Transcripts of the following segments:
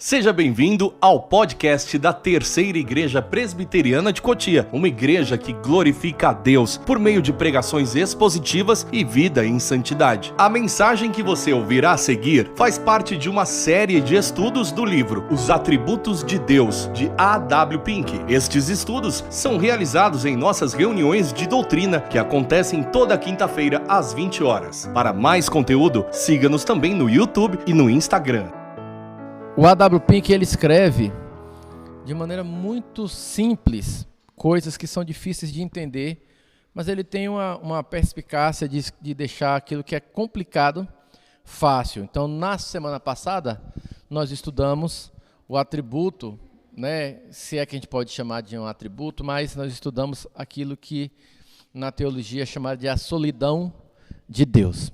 Seja bem-vindo ao podcast da Terceira Igreja Presbiteriana de Cotia, uma igreja que glorifica a Deus por meio de pregações expositivas e vida em santidade. A mensagem que você ouvirá a seguir faz parte de uma série de estudos do livro Os Atributos de Deus, de A.W. Pink. Estes estudos são realizados em nossas reuniões de doutrina que acontecem toda quinta-feira às 20 horas. Para mais conteúdo, siga-nos também no YouTube e no Instagram. O A.W. Pink, ele escreve de maneira muito simples coisas que são difíceis de entender, mas ele tem uma perspicácia de deixar aquilo que é complicado fácil. Então, na semana passada, nós estudamos o atributo, né, se é que a gente pode chamar de um atributo, mas nós estudamos aquilo que na teologia é chamado de a solidão de Deus.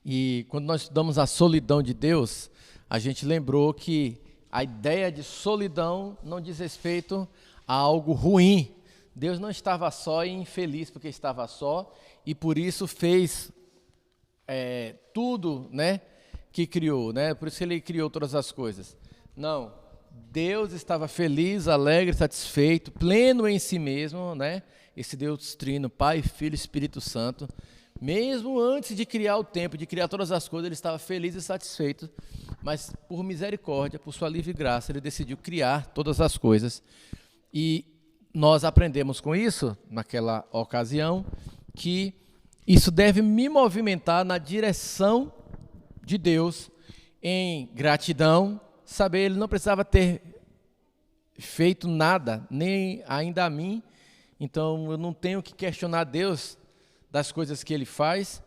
E quando nós estudamos a solidão de Deus, a gente lembrou que a ideia de solidão não diz respeito a algo ruim. Deus não estava só e infeliz porque estava só, e por isso fez tudo, né, que criou, né? Por isso ele criou todas as coisas. Não, Deus estava feliz, alegre, satisfeito, pleno em si mesmo, né? Esse Deus trino, Pai, Filho e Espírito Santo. Mesmo antes de criar o tempo, de criar todas as coisas, ele estava feliz e satisfeito, mas por misericórdia, por sua livre graça, ele decidiu criar todas as coisas. E nós aprendemos com isso, naquela ocasião, que isso deve me movimentar na direção de Deus, em gratidão, saber ele não precisava ter feito nada, nem ainda a mim, então eu não tenho que questionar Deus das coisas que ele faz,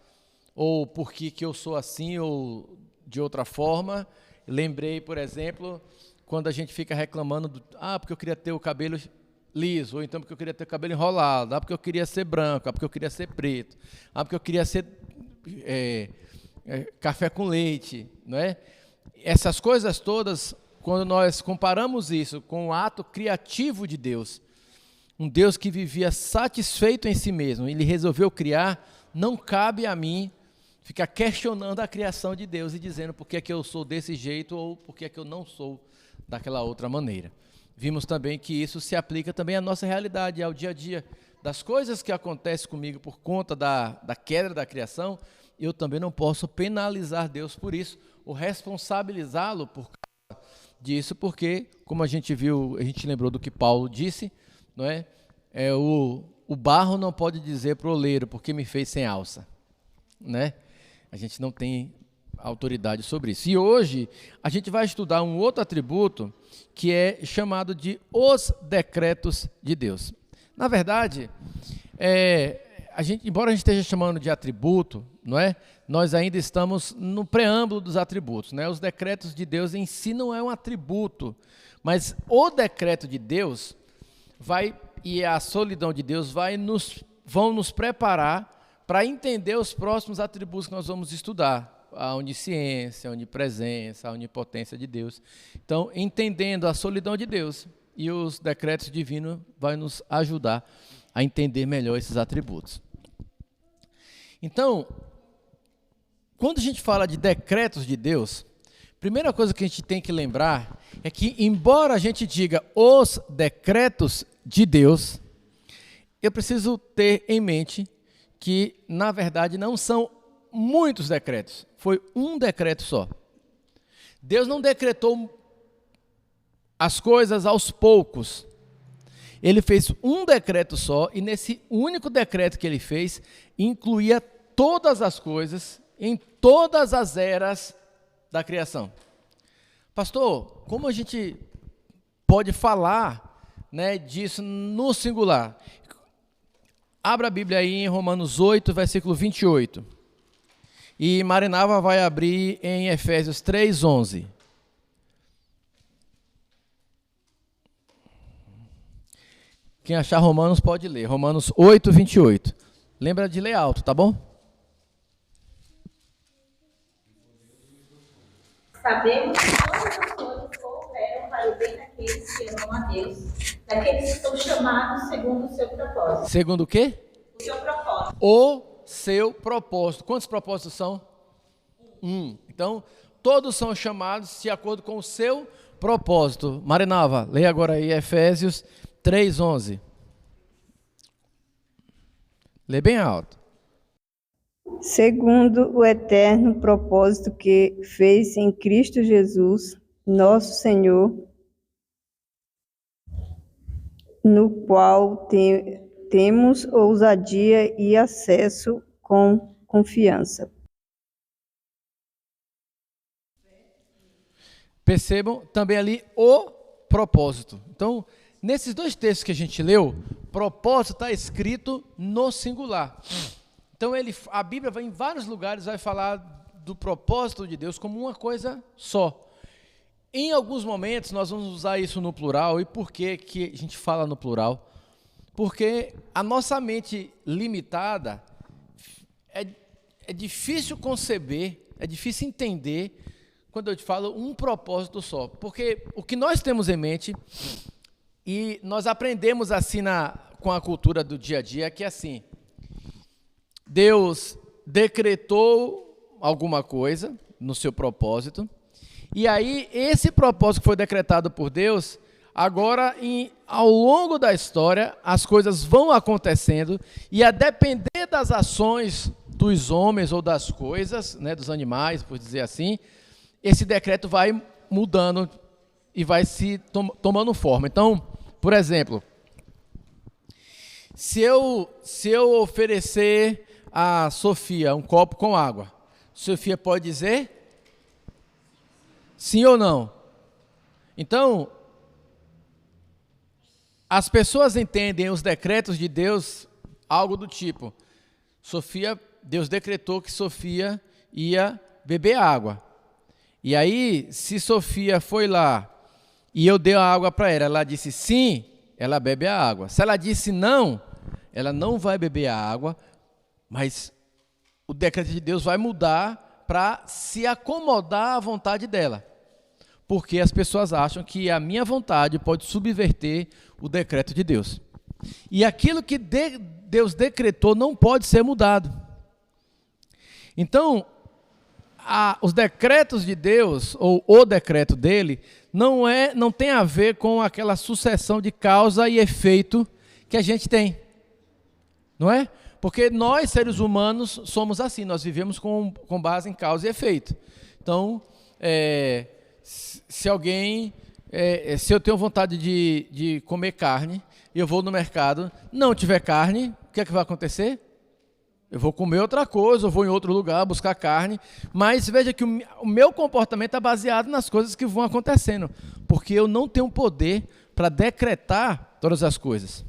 ou por que eu sou assim, ou de outra forma. Lembrei, por exemplo, quando a gente fica reclamando, porque eu queria ter o cabelo liso, ou então porque eu queria ter o cabelo enrolado, porque eu queria ser branco, porque eu queria ser preto, porque eu queria ser café com leite, não é? Essas coisas todas, quando nós comparamos isso com o ato criativo de Deus, um Deus que vivia satisfeito em si mesmo, ele resolveu criar, não cabe a mim ficar questionando a criação de Deus e dizendo por que é que eu sou desse jeito ou por que é que eu não sou daquela outra maneira. Vimos também que isso se aplica também à nossa realidade, ao dia a dia. Das coisas que acontecem comigo por conta da queda da criação, eu também não posso penalizar Deus por isso, ou responsabilizá-lo por causa disso, porque, como a gente viu, a gente lembrou do que Paulo disse, não é? O barro não pode dizer para o oleiro, porque me fez sem alça, né? A gente não tem autoridade sobre isso. E hoje a gente vai estudar um outro atributo que é chamado de os decretos de Deus. Na verdade, embora a gente esteja chamando de atributo, não é? Nós ainda estamos no preâmbulo dos atributos, né? Os decretos de Deus em si não é um atributo, mas o decreto de Deus e a solidão de Deus vão nos preparar para entender os próximos atributos que nós vamos estudar, a onisciência, a onipresença, a onipotência de Deus. Então, entendendo a solidão de Deus e os decretos divinos, vai nos ajudar a entender melhor esses atributos. Então, quando a gente fala de decretos de Deus, a primeira coisa que a gente tem que lembrar é que, embora a gente diga os decretos de Deus, eu preciso ter em mente que, na verdade, não são muitos decretos. Foi um decreto só. Deus não decretou as coisas aos poucos. Ele fez um decreto só, e nesse único decreto que ele fez, incluía todas as coisas, em todas as eras da criação. Pastor, como a gente pode falar, né, disso no singular? Abra a Bíblia aí em Romanos 8, versículo 28. E Marinava vai abrir em Efésios 3, 11. Quem achar Romanos pode ler. Romanos 8, 28. Lembra de ler alto, tá bom? Sabemos que todas as coisas cooperam para o bem daqueles que amam a Deus, daqueles que são chamados segundo o seu propósito. Segundo o quê? O seu propósito. O seu propósito. Quantos propósitos são? Um. Então, todos são chamados de acordo com o seu propósito. Marinalva, leia agora aí Efésios 3:11. Lê bem alto. Segundo o eterno propósito que fez em Cristo Jesus, nosso Senhor, no qual temos ousadia e acesso com confiança. Percebam também ali o propósito. Então, nesses dois textos que a gente leu, propósito está escrito no singular. Então, a Bíblia vai em vários lugares, vai falar do propósito de Deus como uma coisa só. Em alguns momentos, nós vamos usar isso no plural. E por que a gente fala no plural? Porque a nossa mente limitada é difícil conceber, é difícil entender quando eu te falo um propósito só. Porque o que nós temos em mente, e nós aprendemos assim com a cultura do dia a dia, que é assim: Deus decretou alguma coisa no seu propósito, e aí esse propósito que foi decretado por Deus, agora ao longo da história, as coisas vão acontecendo, e a depender das ações dos homens ou das coisas, né, dos animais, por dizer assim, esse decreto vai mudando e vai se tomando forma. Então, por exemplo, se eu oferecer a Sofia um copo com água, Sofia pode dizer sim ou não? Então, as pessoas entendem os decretos de Deus algo do tipo: Deus decretou que Sofia ia beber água. E aí, se Sofia foi lá e eu dei a água para ela disse sim, ela bebe a água. Se ela disse não, ela não vai beber a água, mas o decreto de Deus vai mudar para se acomodar à vontade dela. Porque as pessoas acham que a minha vontade pode subverter o decreto de Deus. E aquilo que Deus decretou não pode ser mudado. Então, os decretos de Deus, ou o decreto dele, não tem a ver com aquela sucessão de causa e efeito que a gente tem. Não é? Porque nós, seres humanos, somos assim, nós vivemos com base em causa e efeito. Então, se eu tenho vontade de comer carne, e eu vou no mercado, não tiver carne, o que é que vai acontecer? Eu vou comer outra coisa, eu vou em outro lugar buscar carne, mas veja que o meu comportamento é baseado nas coisas que vão acontecendo, porque eu não tenho poder para decretar todas as coisas.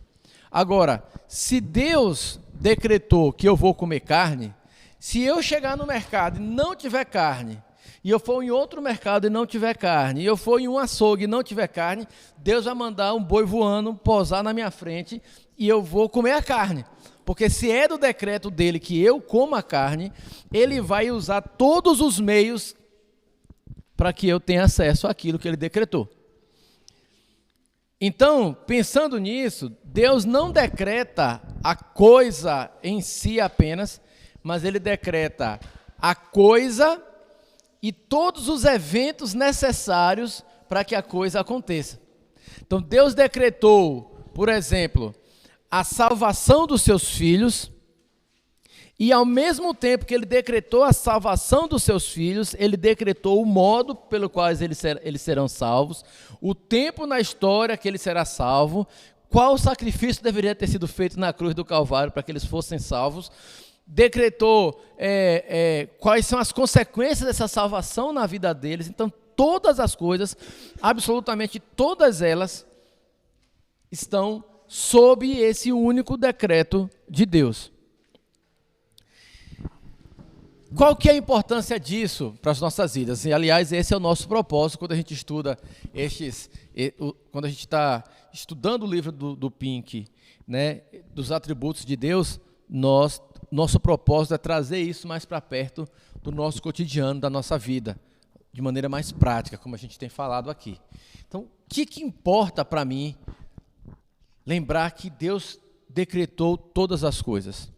Agora, se Deus decretou que eu vou comer carne, se eu chegar no mercado e não tiver carne, e eu for em outro mercado e não tiver carne, e eu for em um açougue e não tiver carne, Deus vai mandar um boi voando pousar na minha frente e eu vou comer a carne. Porque se é do decreto dele que eu coma a carne, ele vai usar todos os meios para que eu tenha acesso àquilo que ele decretou. Então, pensando nisso, Deus não decreta a coisa em si apenas, mas ele decreta a coisa e todos os eventos necessários para que a coisa aconteça. Então, Deus decretou, por exemplo, a salvação dos seus filhos, e ao mesmo tempo que ele decretou a salvação dos seus filhos, ele decretou o modo pelo qual eles serão salvos, o tempo na história que ele será salvo, qual sacrifício deveria ter sido feito na cruz do Calvário para que eles fossem salvos, decretou quais são as consequências dessa salvação na vida deles. Então, todas as coisas, absolutamente todas elas, estão sob esse único decreto de Deus. Qual que é a importância disso para as nossas vidas? E, aliás, esse é o nosso propósito quando a gente estuda quando a gente está estudando o livro do Pink, né, dos atributos de Deus, nosso propósito é trazer isso mais para perto do nosso cotidiano, da nossa vida, de maneira mais prática, como a gente tem falado aqui. Então, o que importa para mim lembrar que Deus decretou todas as coisas?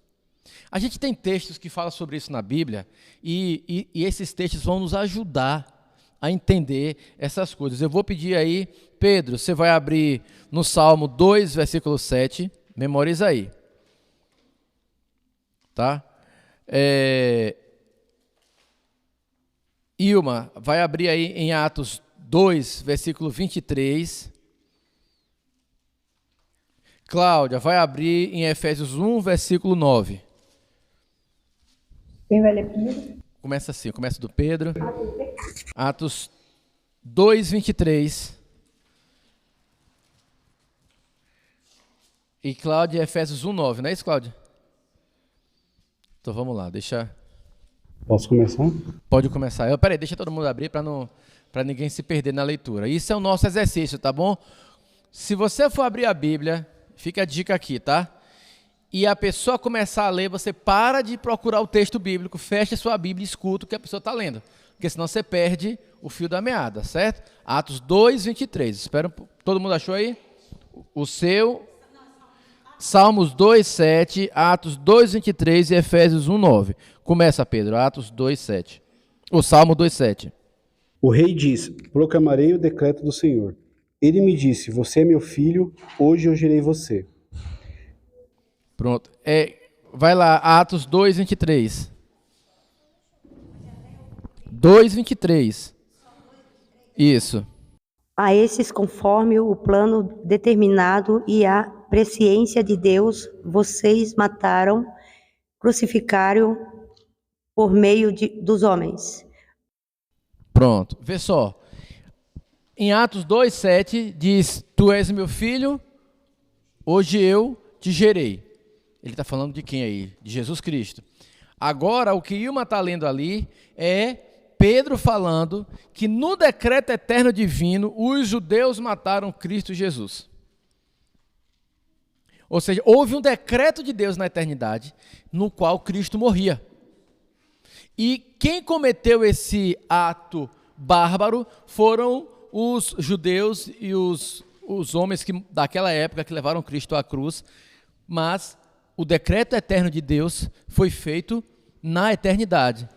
A gente tem textos que falam sobre isso na Bíblia, e esses textos vão nos ajudar a entender essas coisas. Eu vou pedir aí, Pedro, você vai abrir no Salmo 2, versículo 7, memoriza aí. Tá? Ilma, vai abrir aí em Atos 2, versículo 23. Cláudia, vai abrir em Efésios 1, versículo 9. Quem vai ler primeiro? Começa assim, começa do Pedro. Atos 2, 23. E Cláudia, Efésios 1, 9, não é isso, Cláudia? Então vamos lá, deixa... Posso começar? Pode começar. Peraí, deixa todo mundo abrir para ninguém se perder na leitura. Isso é o nosso exercício, tá bom? Se você for abrir a Bíblia, fica a dica aqui, tá? E a pessoa começar a ler, você para de procurar o texto bíblico, fecha a sua Bíblia e escuta o que a pessoa está lendo. Porque senão você perde o fio da meada, certo? Atos 2, 23. Espero, todo mundo achou aí? O seu... Salmos 2, 7, Atos 2, 23 e Efésios 1, 9. Começa, Pedro, Atos 2, 7. O Salmo 2, 7. O rei diz: proclamarei o decreto do Senhor. Ele me disse: você é meu filho, hoje eu gerei você. Pronto. Vai lá, Atos 2, 23. 2, 23. Isso. A esses, conforme o plano determinado e a presciência de Deus, vocês mataram, crucificaram por meio dos homens. Pronto. Vê só. Em Atos 2, 7, diz: tu és meu filho, hoje eu te gerei. Ele está falando de quem aí? De Jesus Cristo. Agora, o que Ilma está lendo ali é Pedro falando que no decreto eterno divino, os judeus mataram Cristo Jesus. Ou seja, houve um decreto de Deus na eternidade, no qual Cristo morria. E quem cometeu esse ato bárbaro foram os judeus e os homens daquela época que levaram Cristo à cruz. Mas o decreto eterno de Deus foi feito na eternidade.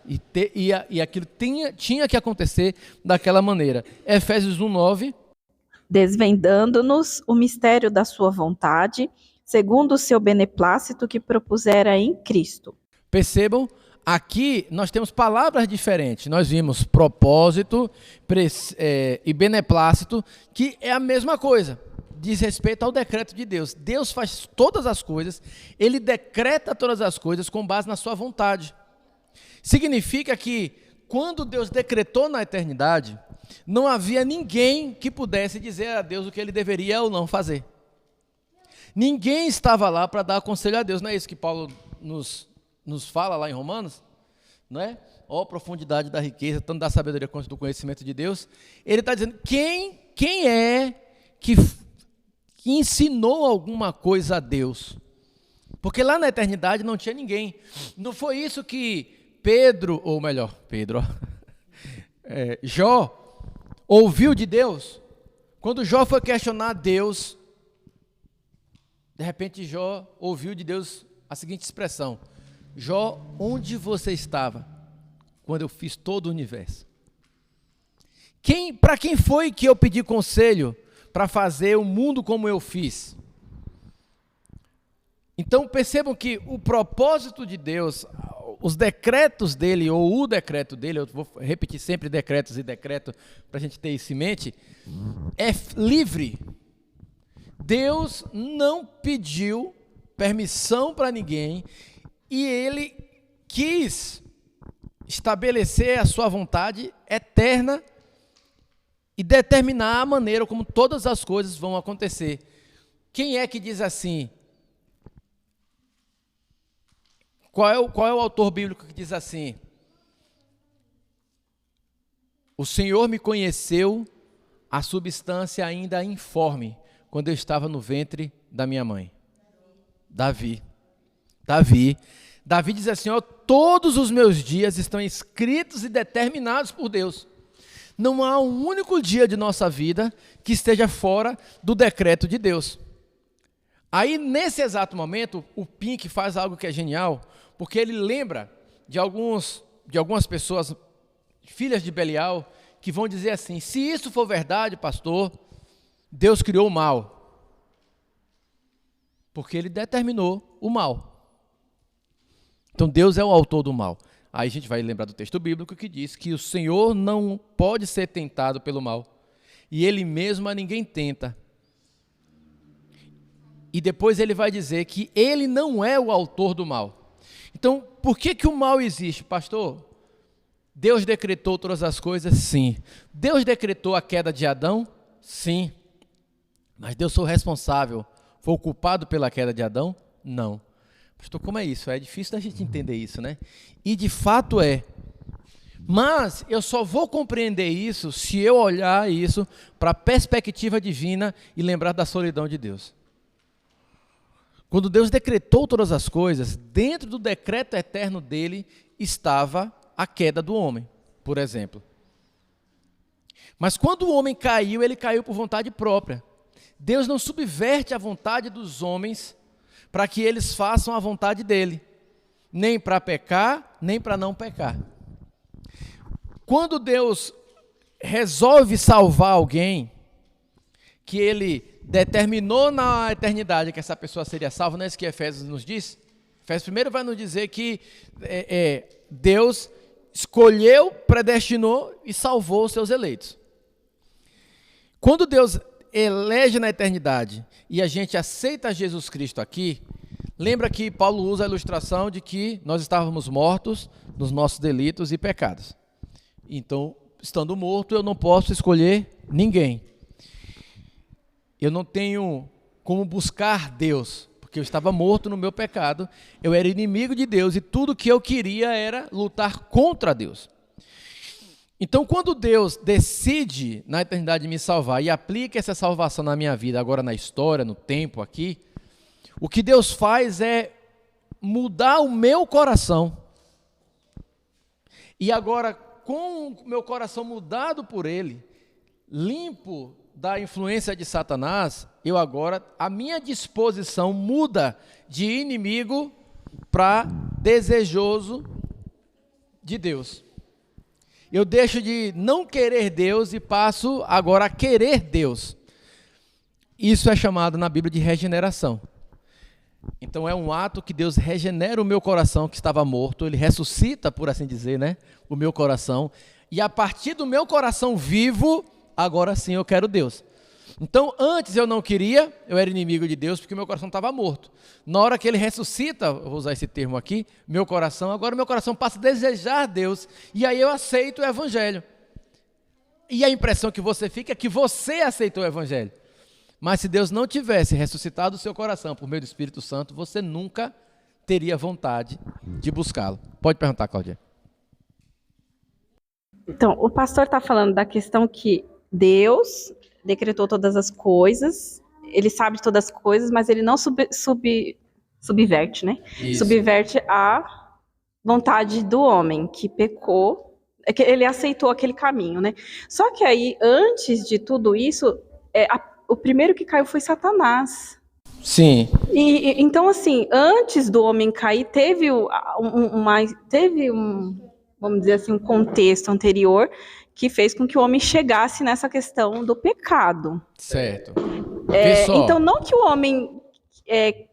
E aquilo tinha que acontecer daquela maneira. Efésios 1, 9. Desvendando-nos o mistério da sua vontade, segundo o seu beneplácito que propusera em Cristo. Percebam, aqui nós temos palavras diferentes. Nós vimos propósito e beneplácito, que é a mesma coisa. Diz respeito ao decreto de Deus. Deus faz todas as coisas, Ele decreta todas as coisas com base na sua vontade. Significa que, quando Deus decretou na eternidade, não havia ninguém que pudesse dizer a Deus o que Ele deveria ou não fazer. Ninguém estava lá para dar conselho a Deus. Não é isso que Paulo nos fala lá em Romanos? Não é? Ó, profundidade da riqueza, tanto da sabedoria quanto do conhecimento de Deus. Ele está dizendo, quem é que ensinou alguma coisa a Deus? Porque lá na eternidade não tinha ninguém. Não foi isso que Jó ouviu de Deus? Quando Jó foi questionar Deus, de repente Jó ouviu de Deus a seguinte expressão: Jó, onde você estava quando eu fiz todo o universo? Para quem foi que eu pedi conselho para fazer o mundo como eu fiz? Então percebam que o propósito de Deus, os decretos dele, ou o decreto dele, eu vou repetir sempre decretos e decreto para a gente ter isso em mente, é livre. Deus não pediu permissão para ninguém e Ele quis estabelecer a sua vontade eterna e determinar a maneira como todas as coisas vão acontecer. Quem é que diz assim? Qual é o autor bíblico que diz assim? O Senhor me conheceu a substância ainda informe, quando eu estava no ventre da minha mãe. Davi diz assim, ó, todos os meus dias estão escritos e determinados por Deus. Não há um único dia de nossa vida que esteja fora do decreto de Deus. Aí, nesse exato momento, o Pink faz algo que é genial, porque ele lembra de algumas pessoas, filhas de Belial, que vão dizer assim: se isso for verdade, pastor, Deus criou o mal. Porque ele determinou o mal. Então Deus é o autor do mal. Aí a gente vai lembrar do texto bíblico que diz que o Senhor não pode ser tentado pelo mal. E ele mesmo a ninguém tenta. E depois ele vai dizer que ele não é o autor do mal. Então, por que o mal existe, pastor? Deus decretou todas as coisas? Sim. Deus decretou a queda de Adão? Sim. Mas Deus foi o responsável? Foi o culpado pela queda de Adão? Não. Pastor, como é isso? É difícil da gente entender isso, né? E de fato é. Mas eu só vou compreender isso se eu olhar isso para a perspectiva divina e lembrar da solidão de Deus. Quando Deus decretou todas as coisas, dentro do decreto eterno dele estava a queda do homem, por exemplo. Mas quando o homem caiu, ele caiu por vontade própria. Deus não subverte a vontade dos homens para que eles façam a vontade dele, nem para pecar, nem para não pecar. Quando Deus resolve salvar alguém, que ele determinou na eternidade que essa pessoa seria salva, não é isso que Efésios nos diz? Efésios primeiro vai nos dizer que Deus escolheu, predestinou e salvou os seus eleitos. Quando Deus elege na eternidade e a gente aceita Jesus Cristo aqui, lembra que Paulo usa a ilustração de que nós estávamos mortos nos nossos delitos e pecados. Então, estando morto, eu não posso escolher ninguém. Eu não tenho como buscar Deus, porque eu estava morto no meu pecado, eu era inimigo de Deus e tudo que eu queria era lutar contra Deus. Então, quando Deus decide na eternidade me salvar e aplica essa salvação na minha vida, agora na história, no tempo aqui, o que Deus faz é mudar o meu coração. E agora, com o meu coração mudado por Ele, limpo da influência de Satanás, eu agora, a minha disposição muda de inimigo para desejoso de Deus. Eu deixo de não querer Deus e passo agora a querer Deus. Isso é chamado na Bíblia de regeneração. Então é um ato que Deus regenera o meu coração que estava morto, Ele ressuscita, por assim dizer, né, o meu coração, e a partir do meu coração vivo, agora sim eu quero Deus. Então antes eu não queria, eu era inimigo de Deus porque meu coração estava morto. Na hora que Ele ressuscita, eu vou usar esse termo aqui, meu coração, agora meu coração passa a desejar Deus, e aí eu aceito o Evangelho. E a impressão que você fica é que você aceitou o Evangelho. Mas se Deus não tivesse ressuscitado o seu coração por meio do Espírito Santo, você nunca teria vontade de buscá-lo. Pode perguntar, Cláudia. Então, o pastor está falando da questão que Deus decretou todas as coisas, Ele sabe de todas as coisas, mas Ele não subverte, né? Isso. Subverte a vontade do homem que pecou, é que Ele aceitou aquele caminho, né? Só que aí, antes de tudo isso, o primeiro que caiu foi Satanás. Sim. E então, assim, antes do homem cair, teve vamos dizer assim, um contexto anterior que fez com que o homem chegasse nessa questão do pecado. Certo. Então, não que o homem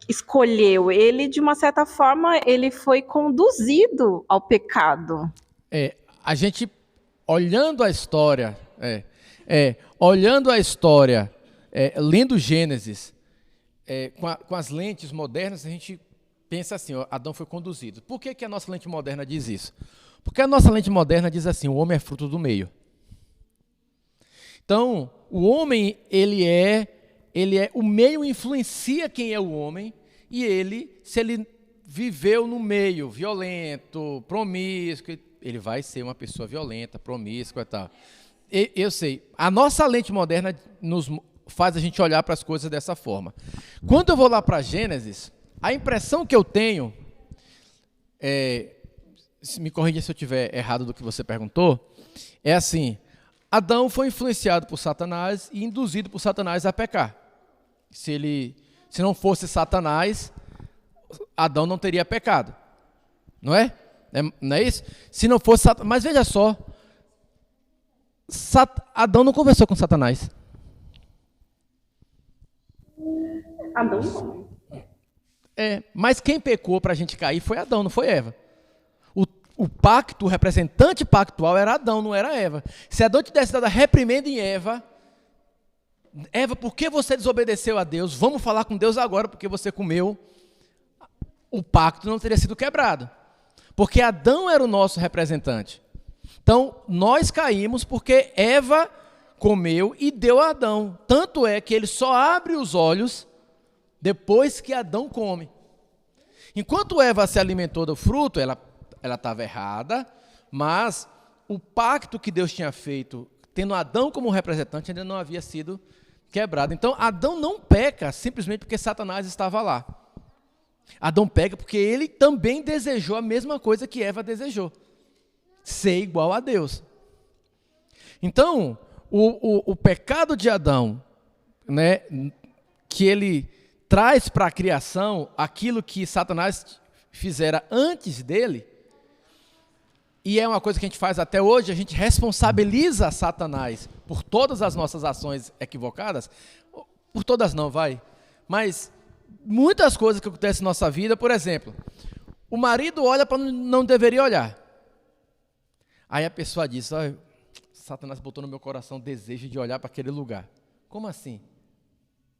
escolheu, ele, de uma certa forma, ele foi conduzido ao pecado. A gente, olhando a história, olhando a história, lendo Gênesis, com as lentes modernas, a gente pensa assim, ó, Adão foi conduzido. Por que a nossa lente moderna diz isso? Porque a nossa lente moderna diz assim, o homem é fruto do meio. Então, o homem, o meio influencia quem é o homem, e se ele viveu no meio violento, promíscuo, ele vai ser uma pessoa violenta, promíscua e tal. Eu sei, a nossa lente moderna nos faz a gente olhar para as coisas dessa forma. Quando eu vou lá para Gênesis, a impressão que eu tenho, me corrija se eu estiver errado do que você perguntou, é assim, Adão foi influenciado por Satanás e induzido por Satanás a pecar. Se não fosse Satanás, Adão não teria pecado. Não é? Não é isso? Se não fosse Satanás, mas veja só, Adão não conversou com Satanás. Adão não. Mas quem pecou para a gente cair foi Adão, não foi Eva. O pacto, o representante pactual era Adão, não era Eva. Se Adão tivesse dado a reprimenda em Eva, por que você desobedeceu a Deus? Vamos falar com Deus agora, porque você comeu. O pacto não teria sido quebrado. Porque Adão era o nosso representante. Então, nós caímos porque Eva comeu e deu a Adão. Tanto é que ele só abre os olhos depois que Adão come. Enquanto Eva se alimentou do fruto, ela estava errada, mas o pacto que Deus tinha feito, tendo Adão como representante, ainda não havia sido quebrado. Então, Adão não peca simplesmente porque Satanás estava lá. Adão peca porque ele também desejou a mesma coisa que Eva desejou, ser igual a Deus. Então, o pecado de Adão, né, que ele traz para a criação aquilo que Satanás fizera antes dele, e é uma coisa que a gente faz até hoje, a gente responsabiliza Satanás por todas as nossas ações equivocadas, por todas não, mas muitas coisas que acontecem na nossa vida, por exemplo, o marido olha para onde não deveria olhar. Aí a pessoa diz, Satanás botou no meu coração o desejo de olhar para aquele lugar. Como assim?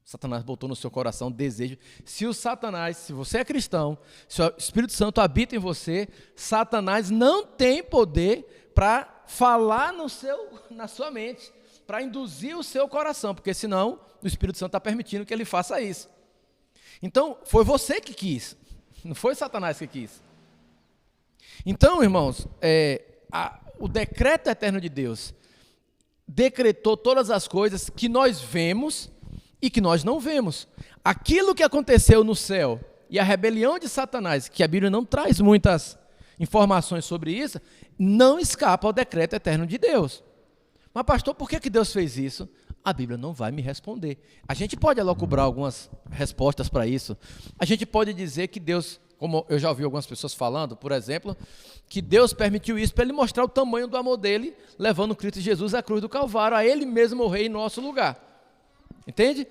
Satanás botou no seu coração o desejo. Se você é cristão, se o Espírito Santo habita em você, Satanás não tem poder para falar na sua mente, para induzir o seu coração, porque senão o Espírito Santo está permitindo que ele faça isso. Então, foi você que quis, não foi Satanás que quis. Então, irmãos, o decreto eterno de Deus decretou todas as coisas que nós vemos e que nós não vemos. Aquilo que aconteceu no céu e a rebelião de Satanás, que a Bíblia não traz muitas informações sobre isso, não escapa ao decreto eterno de Deus. Mas pastor, por que Deus fez isso? A Bíblia não vai me responder. A gente pode elocubrar algumas respostas para isso. A gente pode dizer que Deus, como eu já ouvi algumas pessoas falando, por exemplo, que Deus permitiu isso para ele mostrar o tamanho do amor dele, levando Cristo Jesus à cruz do Calvário, a ele mesmo morrer em nosso lugar. Entende?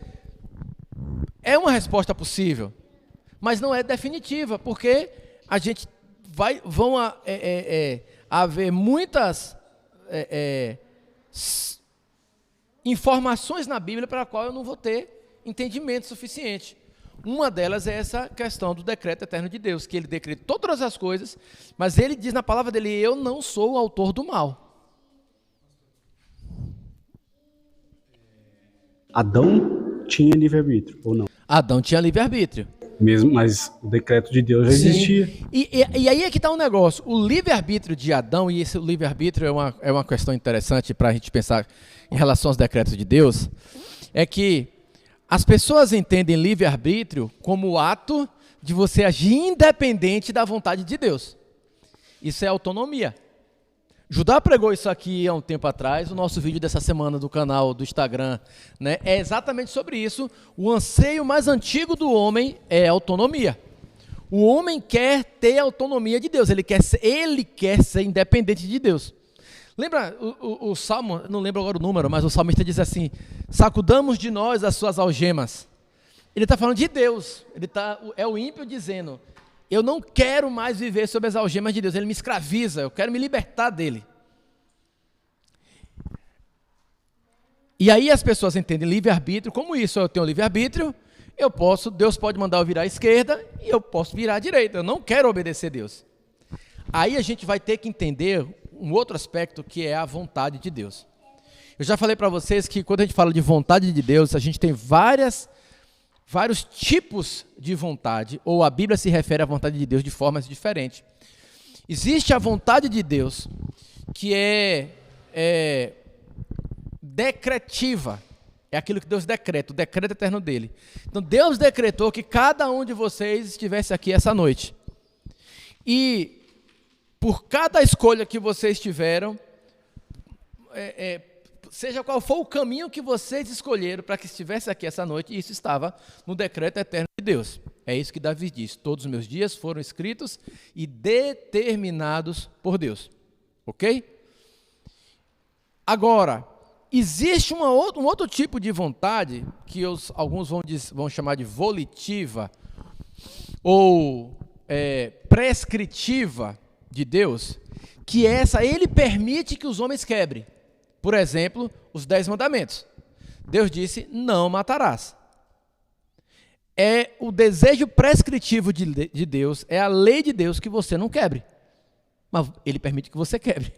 É uma resposta possível, mas não é definitiva, porque a gente vão haver muitas informações na Bíblia para a qual eu não vou ter entendimento suficiente. Uma delas é essa questão do decreto eterno de Deus, que ele decretou todas as coisas, mas ele diz na palavra dele, eu não sou o autor do mal. Adão tinha livre-arbítrio, ou não? Adão tinha livre-arbítrio. Mesmo, mas o decreto de Deus já existia. E aí é que está um negócio. O livre-arbítrio de Adão, e esse livre-arbítrio é uma questão interessante para a gente pensar em relação aos decretos de Deus, é que as pessoas entendem livre-arbítrio como o ato de você agir independente da vontade de Deus. Isso é autonomia. Judá pregou isso aqui há um tempo atrás, o nosso vídeo dessa semana do canal do Instagram, né, é exatamente sobre isso. O anseio mais antigo do homem é autonomia. O homem quer ter autonomia de Deus, ele quer ser independente de Deus. Lembra o Salmo, não lembro agora o número, mas o salmista diz assim, sacudamos de nós as suas algemas. Ele está falando de Deus, é o ímpio dizendo, eu não quero mais viver sob as algemas de Deus, ele me escraviza, eu quero me libertar dele. E aí as pessoas entendem livre-arbítrio como isso, eu tenho livre-arbítrio, Deus pode mandar eu virar à esquerda e eu posso virar à direita, eu não quero obedecer a Deus. Aí a gente vai ter que entender um outro aspecto que é a vontade de Deus. Eu já falei para vocês que quando a gente fala de vontade de Deus, a gente tem vários tipos de vontade, ou a Bíblia se refere à vontade de Deus de formas diferentes. Existe a vontade de Deus, que é decretiva, é aquilo que Deus decreta, o decreto eterno dele. Então Deus decretou que cada um de vocês estivesse aqui essa noite. E por cada escolha que vocês tiveram, seja qual for o caminho que vocês escolheram para que estivesse aqui essa noite, isso estava no decreto eterno de Deus. É isso que Davi diz, todos os meus dias foram escritos e determinados por Deus. Ok? Agora, existe um outro tipo de vontade, que alguns vão chamar de volitiva, ou prescritiva de Deus, que ele permite que os homens quebrem. Por exemplo, os 10 mandamentos. Deus disse, não matarás. É o desejo prescritivo de Deus, é a lei de Deus que você não quebre. Mas ele permite que você quebre.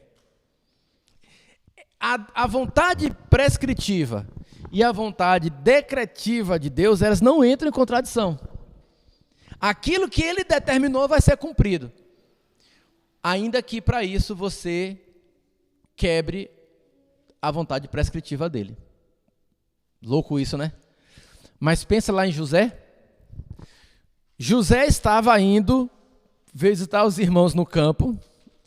A vontade prescritiva e a vontade decretiva de Deus, elas não entram em contradição. Aquilo que ele determinou vai ser cumprido. Ainda que para isso você quebre a vontade prescritiva dele. Louco isso, né? Mas pensa lá em José. José estava indo visitar os irmãos no campo,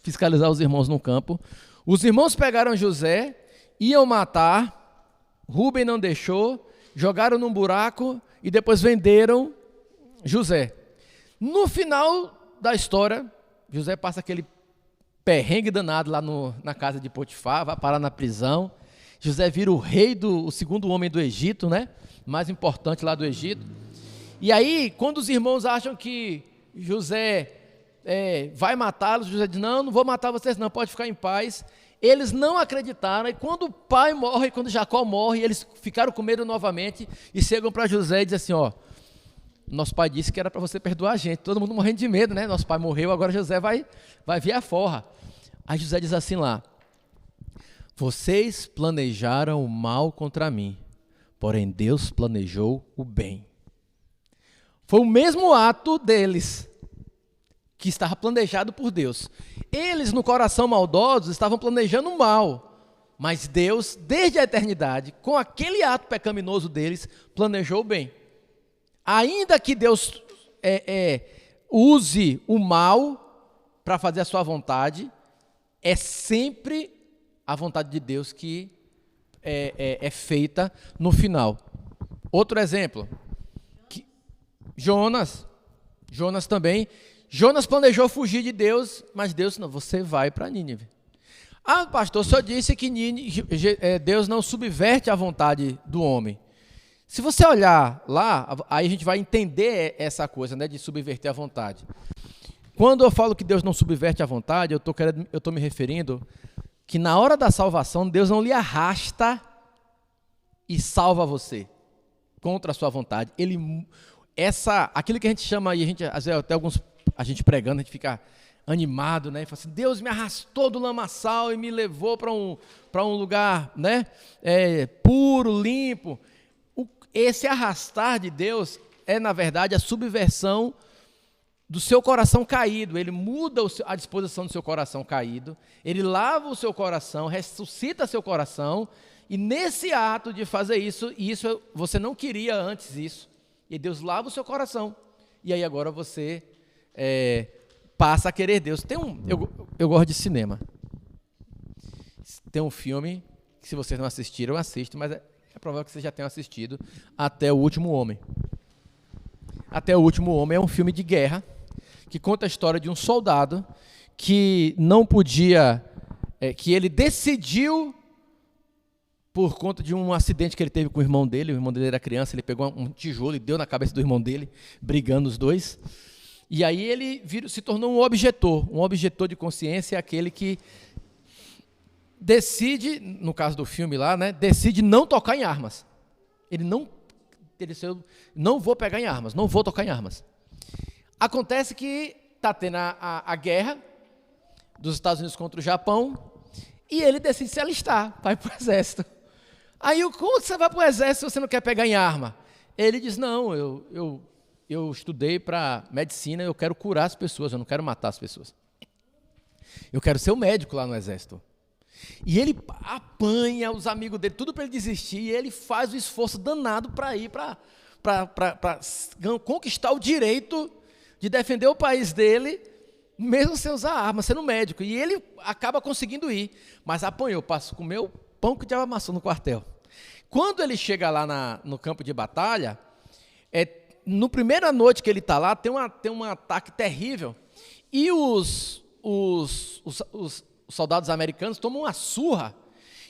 fiscalizar os irmãos no campo. Os irmãos pegaram José, iam matar, Rúben não deixou, jogaram num buraco e depois venderam José. No final da história, José passa aquele perrengue danado lá na casa de Potifar, vai parar na prisão. José vira o rei, o segundo homem do Egito, né? Mais importante lá do Egito. E aí, quando os irmãos acham que José vai matá-los, José diz, não vou matar vocês não, pode ficar em paz. Eles não acreditaram, e quando o pai morre, quando Jacó morre, eles ficaram com medo novamente, e chegam para José e dizem assim, ó, nosso pai disse que era para você perdoar a gente, todo mundo morrendo de medo, né? Nosso pai morreu, agora José vai vir a forra. Aí José diz assim lá, vocês planejaram o mal contra mim, porém Deus planejou o bem. Foi o mesmo ato deles, que estava planejado por Deus. Eles, no coração maldosos, estavam planejando o mal, mas Deus, desde a eternidade, com aquele ato pecaminoso deles, planejou o bem. Ainda que Deus use o mal para fazer a sua vontade, é sempre a vontade de Deus que é feita no final. Outro exemplo, Jonas também. Jonas planejou fugir de Deus, mas Deus não, você vai para Nínive. Ah, pastor, o senhor disse que Deus não subverte a vontade do homem. Se você olhar lá, aí a gente vai entender essa coisa, né, de subverter a vontade. Quando eu falo que Deus não subverte a vontade, eu estou me referindo que na hora da salvação, Deus não lhe arrasta e salva você contra a sua vontade. Aquilo que a gente chama, e às vezes até a gente pregando, a gente fica animado, né? E fala assim, Deus me arrastou do lamaçal e me levou para um lugar, né? Puro, limpo. Esse arrastar de Deus é, na verdade, a subversão do seu coração caído. Ele muda a disposição do seu coração caído, ele lava o seu coração, ressuscita seu coração, e nesse ato de fazer isso, e isso você não queria antes isso, e Deus lava o seu coração, e aí agora você passa a querer Deus. Eu gosto de cinema. Tem um filme que, se vocês não assistiram, assistam, mas é provável que vocês já tenham assistido, Até o Último Homem. Até o Último Homem é um filme de guerra que conta a história de um soldado que não podia, que ele decidiu, por conta de um acidente que ele teve com o irmão dele era criança, ele pegou um tijolo e deu na cabeça do irmão dele, brigando os dois. E aí ele se tornou um objetor de consciência, é aquele que decide, no caso do filme lá, né, decide não tocar em armas. Ele disse, eu não vou pegar em armas, não vou tocar em armas. Acontece que está tendo a guerra dos Estados Unidos contra o Japão, e ele decide se alistar, vai para o exército. Aí, como você vai para o exército se você não quer pegar em arma? Ele diz, não, eu estudei para medicina, eu quero curar as pessoas, eu não quero matar as pessoas. Eu quero ser o médico lá no exército. E ele apanha os amigos dele, tudo para ele desistir, e ele faz o esforço danado para ir para conquistar o direito de defender o país dele, mesmo sem usar arma, sendo médico. E ele acaba conseguindo ir, mas apanhou, comeu pão que o diabo amassou no quartel. Quando ele chega lá no campo de batalha, no primeira noite que ele está lá, tem um ataque terrível, e os soldados americanos tomam uma surra,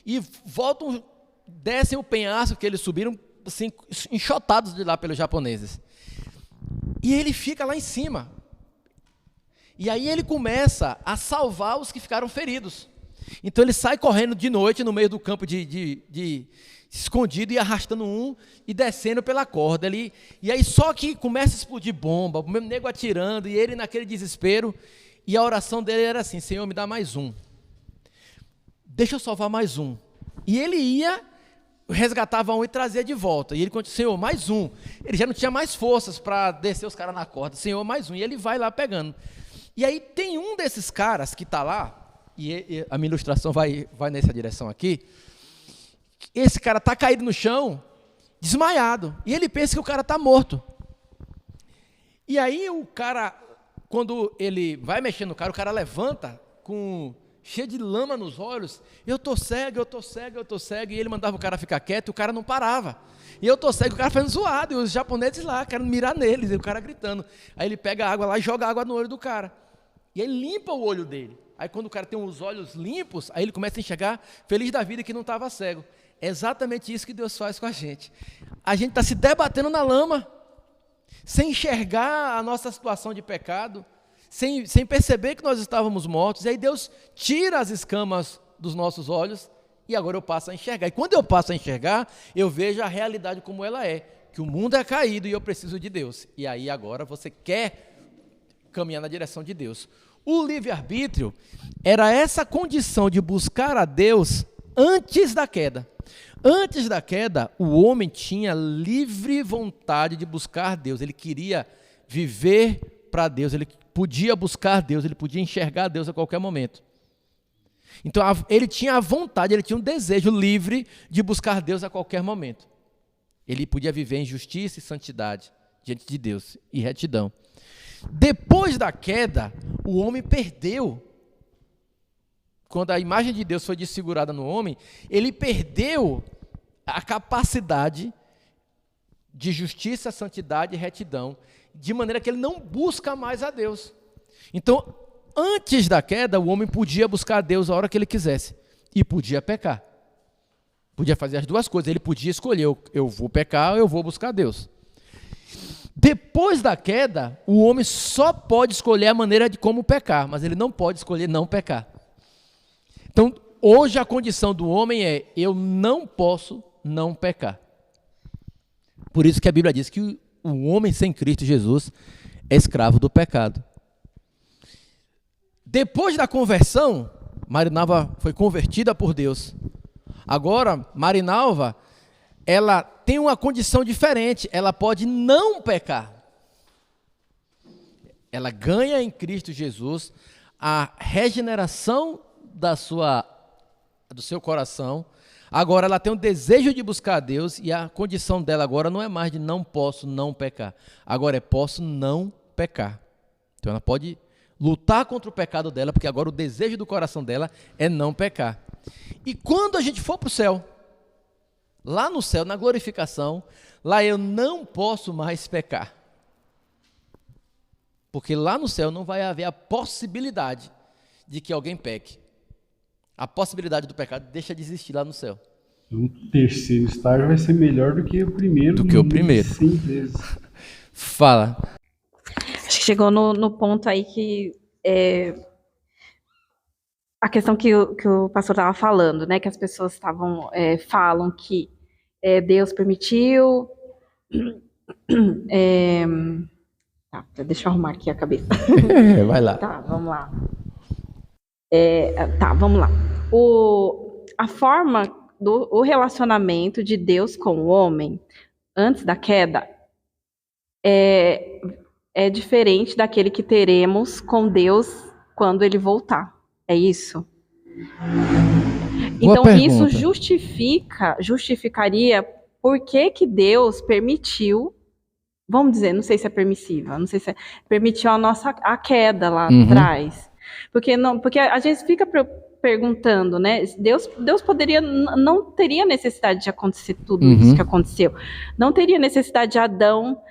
e voltam, descem o penhasco que eles subiram, assim, enxotados de lá pelos japoneses. E ele fica lá em cima. E aí ele começa a salvar os que ficaram feridos. Então ele sai correndo de noite no meio do campo escondido e arrastando um e descendo pela corda ali. E aí só que começa a explodir bomba, o mesmo nego atirando e ele naquele desespero. E a oração dele era assim: Senhor, me dá mais um. Deixa eu salvar mais um. E ele ia, resgatava um e trazia de volta. E ele continua: Senhor, mais um. Ele já não tinha mais forças para descer os caras na corda. Senhor, mais um. E ele vai lá pegando. E aí tem um desses caras que está lá, e a minha ilustração vai nessa direção aqui. Esse cara está caído no chão, desmaiado. E ele pensa que o cara está morto. E aí o cara, quando ele vai mexendo no cara, o cara levanta cheio de lama nos olhos. Eu tô cego, eu tô cego, eu tô cego. E ele mandava o cara ficar quieto e o cara não parava. E eu tô cego, o cara fazendo zoado. E os japoneses lá, querendo mirar neles, e o cara gritando. Aí ele pega a água lá e joga água no olho do cara. E aí limpa o olho dele. Aí quando o cara tem os olhos limpos, aí ele começa a enxergar, feliz da vida que não estava cego. É exatamente isso que Deus faz com a gente. A gente está se debatendo na lama, sem enxergar a nossa situação de pecado, sem perceber que nós estávamos mortos. E aí Deus tira as escamas dos nossos olhos e agora eu passo a enxergar. E quando eu passo a enxergar, eu vejo a realidade como ela é, que o mundo é caído e eu preciso de Deus. E aí agora você quer caminhar na direção de Deus. O livre-arbítrio era essa condição de buscar a Deus antes da queda. Antes da queda, o homem tinha livre vontade de buscar Deus. Ele queria viver para Deus, ele podia buscar Deus, ele podia enxergar Deus a qualquer momento. Então ele tinha a vontade, ele tinha um desejo livre de buscar Deus a qualquer momento. Ele podia viver em justiça e santidade diante de Deus e retidão. Depois da queda, o homem perdeu. Quando a imagem de Deus foi desfigurada no homem, ele perdeu a capacidade de justiça, santidade e retidão, de maneira que ele não busca mais a Deus. Então, antes da queda, o homem podia buscar a Deus a hora que ele quisesse e podia pecar. Podia fazer as duas coisas, ele podia escolher: eu vou pecar ou eu vou buscar a Deus. Depois da queda, o homem só pode escolher a maneira de como pecar, mas ele não pode escolher não pecar. Então, hoje a condição do homem é: eu não posso não pecar. Por isso que a Bíblia diz que o homem sem Cristo Jesus é escravo do pecado. Depois da conversão, Marinalva foi convertida por Deus. Agora, Marinalva, ela tem uma condição diferente, ela pode não pecar. Ela ganha em Cristo Jesus a regeneração do seu coração. Agora ela tem um desejo de buscar a Deus e a condição dela agora não é mais de não posso não pecar. Agora é posso não pecar. Então ela pode lutar contra o pecado dela, porque agora o desejo do coração dela é não pecar. E quando a gente for para o céu, lá no céu, na glorificação, lá eu não posso mais pecar. Porque lá no céu não vai haver a possibilidade de que alguém peque. A possibilidade do pecado deixa de existir lá no céu. O terceiro estágio vai ser melhor do que o primeiro. Do que o primeiro. 100 vezes. Fala. Acho que chegou no ponto aí que a questão que o pastor estava falando, né? Que as pessoas falam que Deus permitiu. Deixa eu arrumar aqui a cabeça. Vai lá. Tá, vamos lá. Vamos lá. A forma do relacionamento de Deus com o homem antes da queda é diferente daquele que teremos com Deus quando ele voltar. É isso? Boa então, pergunta. Isso justificaria por que Deus permitiu, vamos dizer, não sei se é permissiva, não sei se permitiu a queda lá atrás. Porque a gente fica perguntando, né? Deus poderia, não teria necessidade de acontecer tudo isso que aconteceu. Não teria necessidade de Adão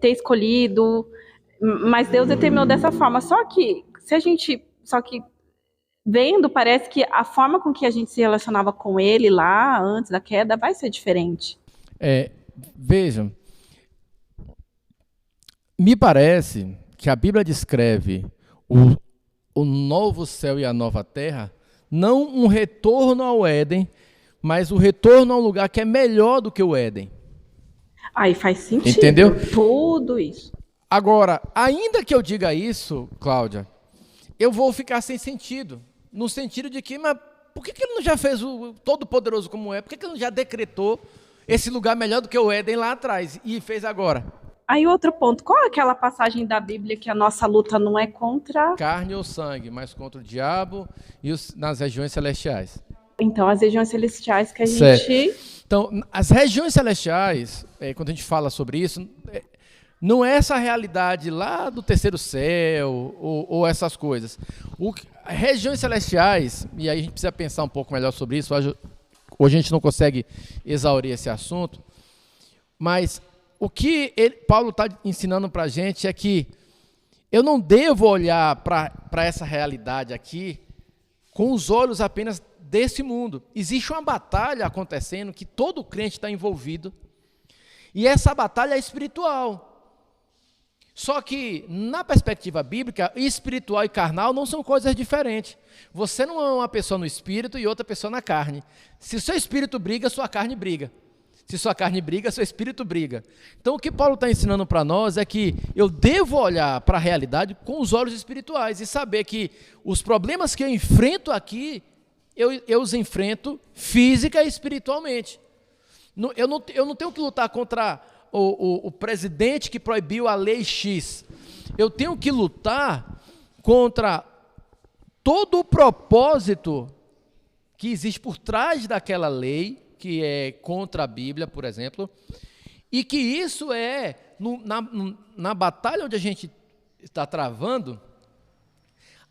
ter escolhido, mas Deus determinou dessa forma. Só que vendo, parece que a forma com que a gente se relacionava com ele lá, antes da queda, vai ser diferente. Vejam, me parece que a Bíblia descreve o novo céu e a nova terra, não um retorno ao Éden, mas o retorno a um lugar que é melhor do que o Éden. Aí faz sentido. Entendeu? Tudo isso. Agora, ainda que eu diga isso, Cláudia, eu vou ficar sem sentido. No sentido de que, mas por que ele não já fez o Todo-Poderoso como é? Por que ele não já decretou esse lugar melhor do que o Éden lá atrás e fez agora? Aí outro ponto, qual é aquela passagem da Bíblia que a nossa luta não é contra... Carne ou sangue, mas contra o diabo e nas regiões celestiais. Então, as regiões celestiais que a Certo. gente... Então, as regiões celestiais, quando a gente fala sobre isso, não é essa realidade lá do terceiro céu ou essas coisas. Regiões celestiais, e aí a gente precisa pensar um pouco melhor sobre isso, hoje a gente não consegue exaurir esse assunto, mas o que Paulo está ensinando para a gente é que eu não devo olhar para essa realidade aqui com os olhos apenas desse mundo. Existe uma batalha acontecendo que todo crente está envolvido, e essa batalha é espiritual. Só que, na perspectiva bíblica, espiritual e carnal não são coisas diferentes. Você não é uma pessoa no espírito e outra pessoa na carne. Se o seu espírito briga, sua carne briga. Se sua carne briga, seu espírito briga. Então, o que Paulo está ensinando para nós é que eu devo olhar para a realidade com os olhos espirituais e saber que os problemas que eu enfrento aqui, eu os enfrento física e espiritualmente. Eu não tenho que lutar contra o presidente que proibiu a lei X. Eu tenho que lutar contra todo o propósito que existe por trás daquela lei, que é contra a Bíblia, por exemplo, e que isso é, na batalha onde a gente está travando,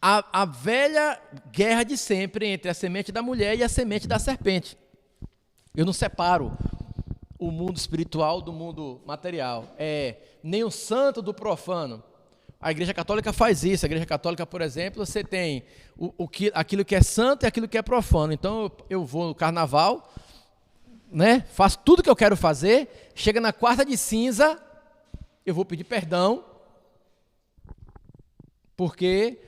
a velha guerra de sempre entre a semente da mulher e a semente da serpente. Eu não separo o mundo espiritual do mundo material, nem o santo do profano. A Igreja Católica faz isso. A Igreja Católica, por exemplo, você tem aquilo que é santo e aquilo que é profano. Então eu vou no carnaval, né, faço tudo que eu quero fazer, chega na quarta de cinza, eu vou pedir perdão, porque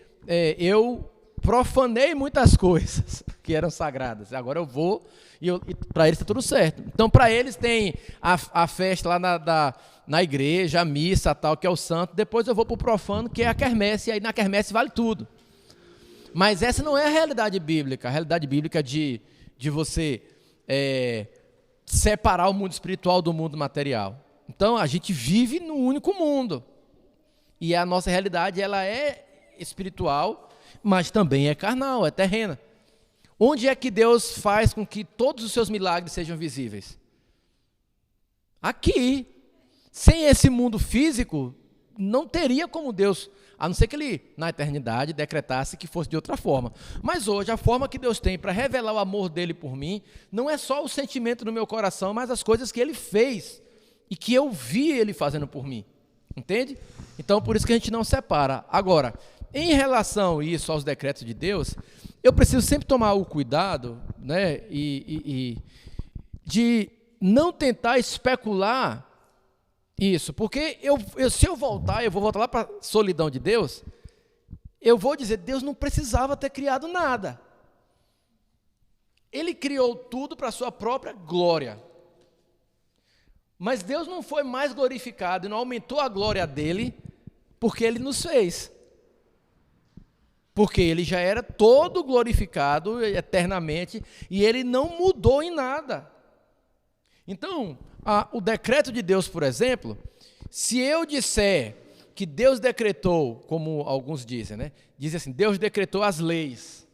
eu profanei muitas coisas que eram sagradas. Agora eu vou e para eles está tudo certo. Então, para eles tem a festa lá na igreja, a missa, tal, que é o santo. Depois eu vou para o profano, que é a quermesse, e aí na quermesse vale tudo. Mas essa não é a realidade bíblica. A realidade bíblica de você separar o mundo espiritual do mundo material. Então, a gente vive num único mundo. E a nossa realidade, ela é espiritual, mas também é carnal, é terrena. Onde é que Deus faz com que todos os seus milagres sejam visíveis? Aqui. Sem esse mundo físico, não teria como Deus, a não ser que Ele, na eternidade, decretasse que fosse de outra forma. Mas hoje, a forma que Deus tem para revelar o amor dEle por mim, não é só o sentimento no meu coração, mas as coisas que Ele fez e que eu vi Ele fazendo por mim. Entende? Então, por isso que a gente não separa. Agora, em relação a isso, aos decretos de Deus, eu preciso sempre tomar o cuidado, né, de não tentar especular isso, porque se eu vou voltar lá para a solidão de Deus, eu vou dizer, Deus não precisava ter criado nada. Ele criou tudo para a sua própria glória. Mas Deus não foi mais glorificado e não aumentou a glória dele porque ele nos fez. Porque ele já era todo glorificado eternamente e ele não mudou em nada. Então, o decreto de Deus, por exemplo, se eu disser que Deus decretou, como alguns dizem, né? Dizem assim, Deus decretou as leis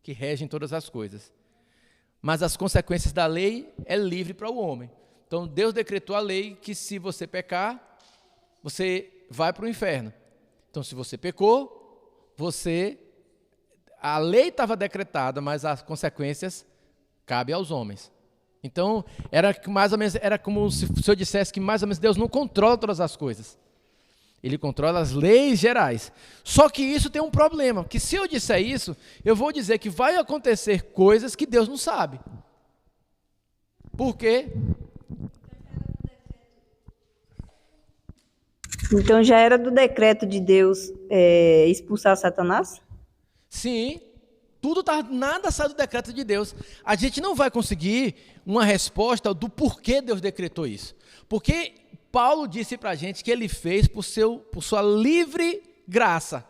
que regem todas as coisas. Mas as consequências da lei é livre para o homem. Então, Deus decretou a lei que se você pecar, você vai para o inferno. Então, se você pecou, a lei estava decretada, mas as consequências cabem aos homens. Então, era como se eu dissesse que mais ou menos Deus não controla todas as coisas. Ele controla as leis gerais. Só que isso tem um problema, que se eu disser isso, eu vou dizer que vai acontecer coisas que Deus não sabe. Por quê? Então já era do decreto de Deus expulsar Satanás? Sim, nada sai do decreto de Deus. A gente não vai conseguir uma resposta do porquê Deus decretou isso. Porque Paulo disse para a gente que ele fez por sua livre graça.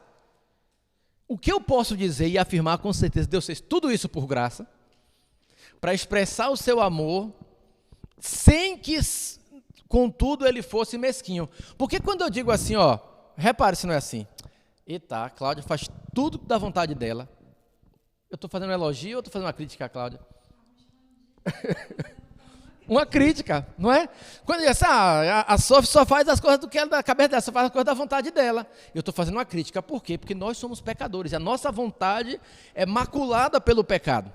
O que eu posso dizer e afirmar com certeza, Deus fez tudo isso por graça, para expressar o seu amor, sem que, contudo, ele fosse mesquinho. Porque quando eu digo assim, ó, repare se não é assim. Eita, a Cláudia faz tudo da vontade dela. Eu estou fazendo um elogio ou estou fazendo uma crítica, Cláudia? Uma crítica, não é? Quando diz assim, a Sophie só faz as coisas do que ela da cabeça dela, só faz as coisas da vontade dela. Eu estou fazendo uma crítica, por quê? Porque nós somos pecadores, e a nossa vontade é maculada pelo pecado.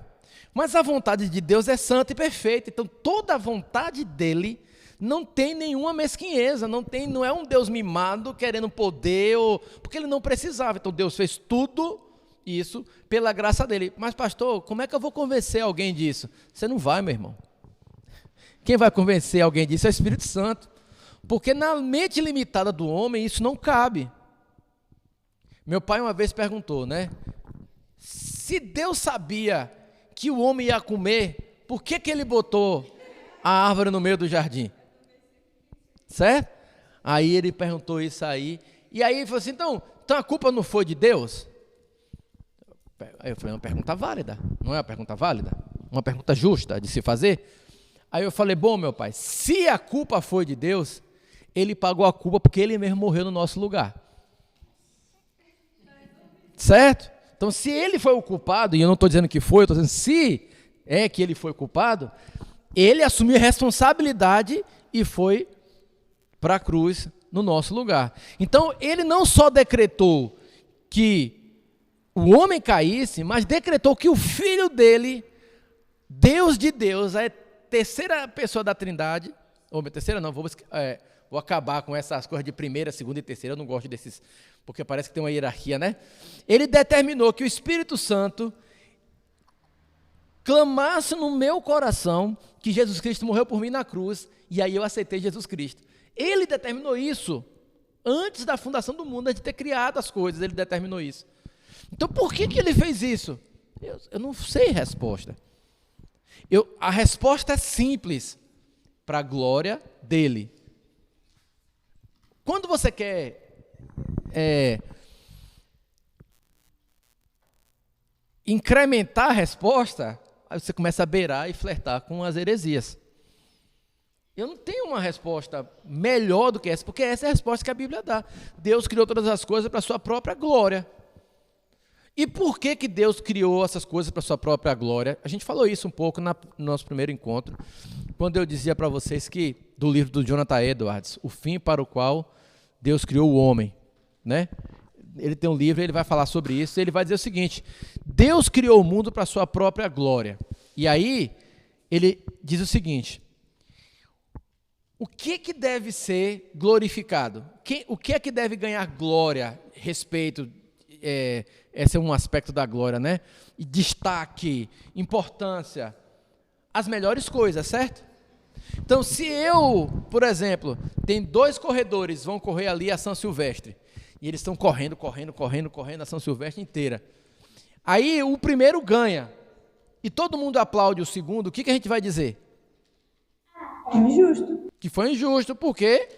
Mas a vontade de Deus é santa e perfeita, então toda a vontade dele não tem nenhuma mesquinheza, não é um Deus mimado querendo poder, porque ele não precisava. Então Deus fez tudo isso pela graça dele. Mas pastor, como é que eu vou convencer alguém disso? Você não vai, meu irmão. Quem vai convencer alguém disso é o Espírito Santo. Porque na mente limitada do homem isso não cabe. Meu pai uma vez perguntou, né? Se Deus sabia que o homem ia comer, por que ele botou a árvore no meio do jardim? Certo? Aí ele perguntou isso aí. E aí ele falou assim, então a culpa não foi de Deus? Aí eu falei, uma pergunta válida. Não é uma pergunta válida? Uma pergunta justa de se fazer? Aí eu falei, bom, meu pai, se a culpa foi de Deus, ele pagou a culpa porque ele mesmo morreu no nosso lugar. Certo? Então, se ele foi o culpado, e eu não estou dizendo que foi, eu estou dizendo se é que ele foi culpado, ele assumiu a responsabilidade e foi para a cruz no nosso lugar. Então, ele não só decretou que o homem caísse, mas decretou que o filho dele, Deus de Deus, a terceira pessoa da Trindade, ou terceira não, vou acabar com essas coisas de primeira, segunda e terceira, eu não gosto desses, porque parece que tem uma hierarquia, né? Ele determinou que o Espírito Santo clamasse no meu coração que Jesus Cristo morreu por mim na cruz, e aí eu aceitei Jesus Cristo. Ele determinou isso antes da fundação do mundo, antes de ter criado as coisas, ele determinou isso. Então, por que ele fez isso? Eu não sei a resposta. A resposta é simples, para a glória dele. Quando você quer incrementar a resposta, aí você começa a beirar e flertar com as heresias. Eu não tenho uma resposta melhor do que essa, porque essa é a resposta que a Bíblia dá. Deus criou todas as coisas para a sua própria glória. E por que Deus criou essas coisas para a sua própria glória? A gente falou isso um pouco no nosso primeiro encontro, quando eu dizia para vocês que, do livro do Jonathan Edwards, O Fim para o Qual Deus Criou o Homem, né? Ele tem um livro, ele vai falar sobre isso, e ele vai dizer o seguinte: Deus criou o mundo para a sua própria glória. E aí, ele diz o seguinte: o que deve ser glorificado? O que é que deve ganhar glória, respeito? Esse é um aspecto da glória, né? Destaque, importância, as melhores coisas, certo? Então, se eu, por exemplo, tem 2 corredores, vão correr ali a São Silvestre, e eles estão correndo a São Silvestre inteira. Aí o primeiro ganha, e todo mundo aplaude o segundo, o que a gente vai dizer? Injusto. Que foi injusto, porque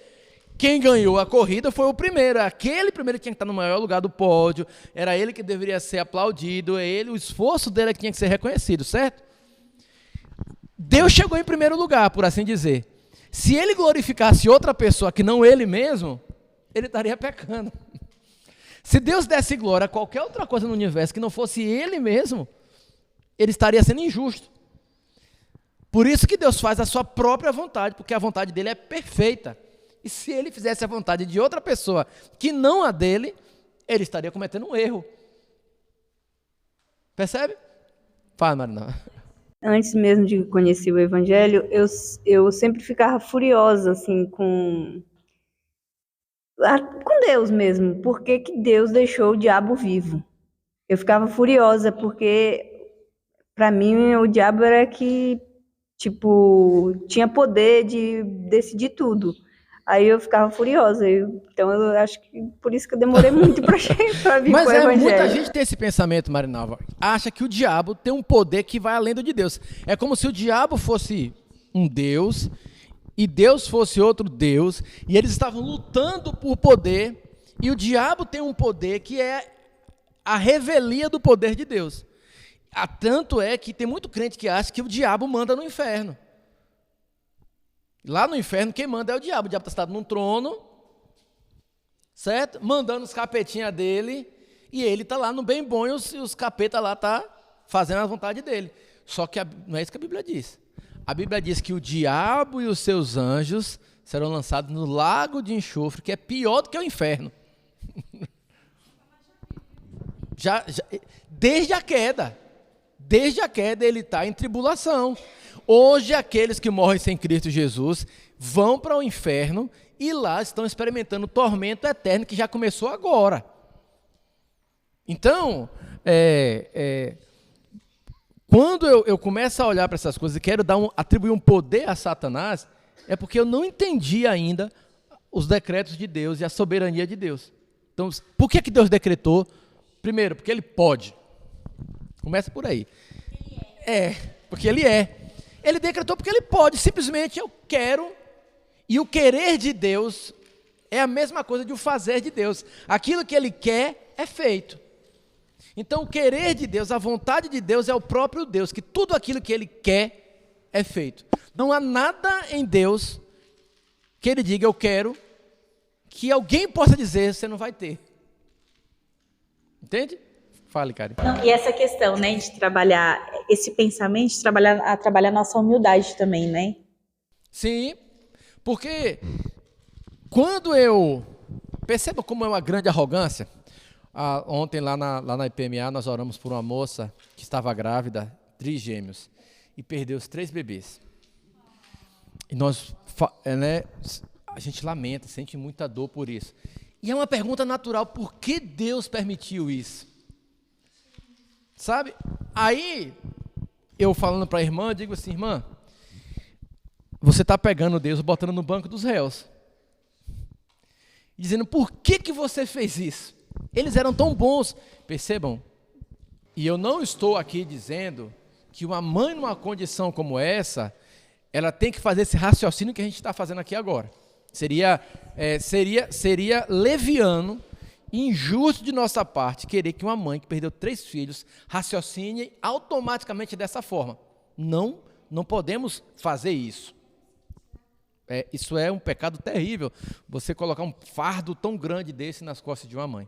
quem ganhou a corrida foi o primeiro. Aquele primeiro que tinha que estar no maior lugar do pódio, era ele que deveria ser aplaudido, o esforço dele é que tinha que ser reconhecido, certo? Deus chegou em primeiro lugar, por assim dizer. Se ele glorificasse outra pessoa que não ele mesmo, ele estaria pecando. Se Deus desse glória a qualquer outra coisa no universo que não fosse ele mesmo, ele estaria sendo injusto. Por isso que Deus faz a sua própria vontade, porque a vontade dele é perfeita. E se ele fizesse a vontade de outra pessoa que não a dele, ele estaria cometendo um erro. Percebe? Fala, Marina. Antes mesmo de conhecer o Evangelho, eu sempre ficava furiosa assim, com com Deus mesmo. Por que que Deus deixou o diabo vivo? Eu ficava furiosa, porque para mim o diabo era que, tipo, tinha poder de decidir tudo. Aí eu ficava furiosa. Então eu acho que por isso que eu demorei muito para vir Mas com o evangelho. muita gente tem esse pensamento, Marinalva. Acha que o diabo tem um poder que vai além do de Deus. É como se o diabo fosse um Deus e Deus fosse outro Deus, e eles estavam lutando por poder, e o diabo tem um poder que é a revelia do poder de Deus. Tanto é que tem muito crente que acha que o diabo manda no inferno. Lá no inferno, quem manda é o diabo. O diabo está sentado num trono, certo? Mandando os capetinhas dele, e ele está lá no bem bom, e os capetas lá estão fazendo a vontade dele. Só que não é isso que a Bíblia diz. A Bíblia diz que o diabo e os seus anjos serão lançados no lago de enxofre, que é pior do que o inferno. Desde a queda ele está em tribulação. Hoje, aqueles que morrem sem Cristo Jesus vão para o inferno e lá estão experimentando o tormento eterno que já começou agora. Então, quando eu começo a olhar para essas coisas e quero atribuir um poder a Satanás, é porque eu não entendi ainda os decretos de Deus e a soberania de Deus. Então, por que Deus decretou? Primeiro, porque Ele pode. Começa por aí. Porque Ele é. Ele decretou porque Ele pode. Simplesmente eu quero. E o querer de Deus é a mesma coisa de o fazer de Deus. Aquilo que Ele quer é feito. Então, o querer de Deus, a vontade de Deus é o próprio Deus, que tudo aquilo que Ele quer é feito. Não há nada em Deus que Ele diga, eu quero, que alguém possa dizer, você não vai ter. Entende? Fale, Karen. E essa questão, né, de trabalhar esse pensamento, de trabalhar a nossa humildade também, né? Sim, porque quando eu percebo como é uma grande arrogância. Ontem lá na IPMA nós oramos por uma moça que estava grávida, trigêmeos, e perdeu os 3 bebês. E a gente lamenta, sente muita dor por isso. E é uma pergunta natural, por que Deus permitiu isso? Sabe? Aí, eu falando para a irmã, digo assim, irmã, você está pegando Deus e botando no banco dos réus. Dizendo, por que você fez isso? Eles eram tão bons, percebam? E eu não estou aqui dizendo que uma mãe numa condição como essa, ela tem que fazer esse raciocínio que a gente está fazendo aqui agora. Seria leviano e injusto de nossa parte querer que uma mãe que perdeu 3 filhos raciocine automaticamente dessa forma. Não podemos fazer isso. Isso é um pecado terrível, você colocar um fardo tão grande desse nas costas de uma mãe.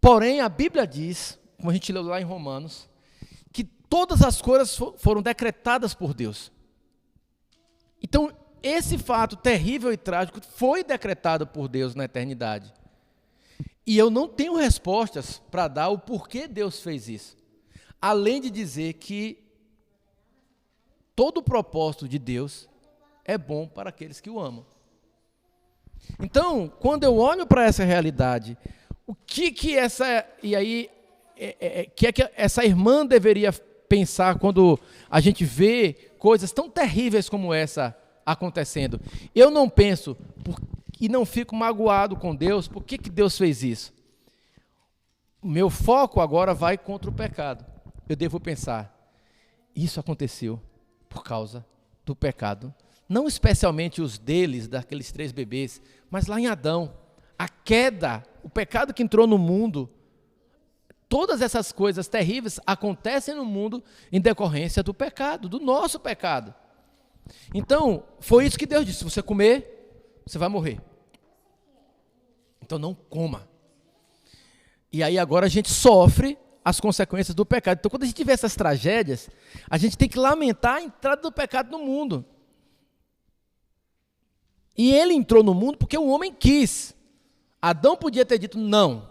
Porém, a Bíblia diz, como a gente leu lá em Romanos, que todas as coisas foram decretadas por Deus. Então, esse fato terrível e trágico foi decretado por Deus na eternidade. E eu não tenho respostas para dar o porquê Deus fez isso. Além de dizer que todo o propósito de Deus é bom para aqueles que o amam. Então, quando eu olho para essa realidade, o que essa irmã deveria pensar quando a gente vê coisas tão terríveis como essa acontecendo? Eu não penso e não fico magoado com Deus, por que Deus fez isso? O meu foco agora vai contra o pecado. Eu devo pensar, isso aconteceu por causa do pecado. Não especialmente os deles, daqueles 3 bebês, mas lá em Adão, a queda, o pecado que entrou no mundo, todas essas coisas terríveis acontecem no mundo em decorrência do pecado, do nosso pecado. Então, foi isso que Deus disse, se você comer, você vai morrer. Então não coma. E aí agora a gente sofre as consequências do pecado. Então quando a gente tiver essas tragédias, a gente tem que lamentar a entrada do pecado no mundo. E ele entrou no mundo porque o homem quis. Adão podia ter dito não,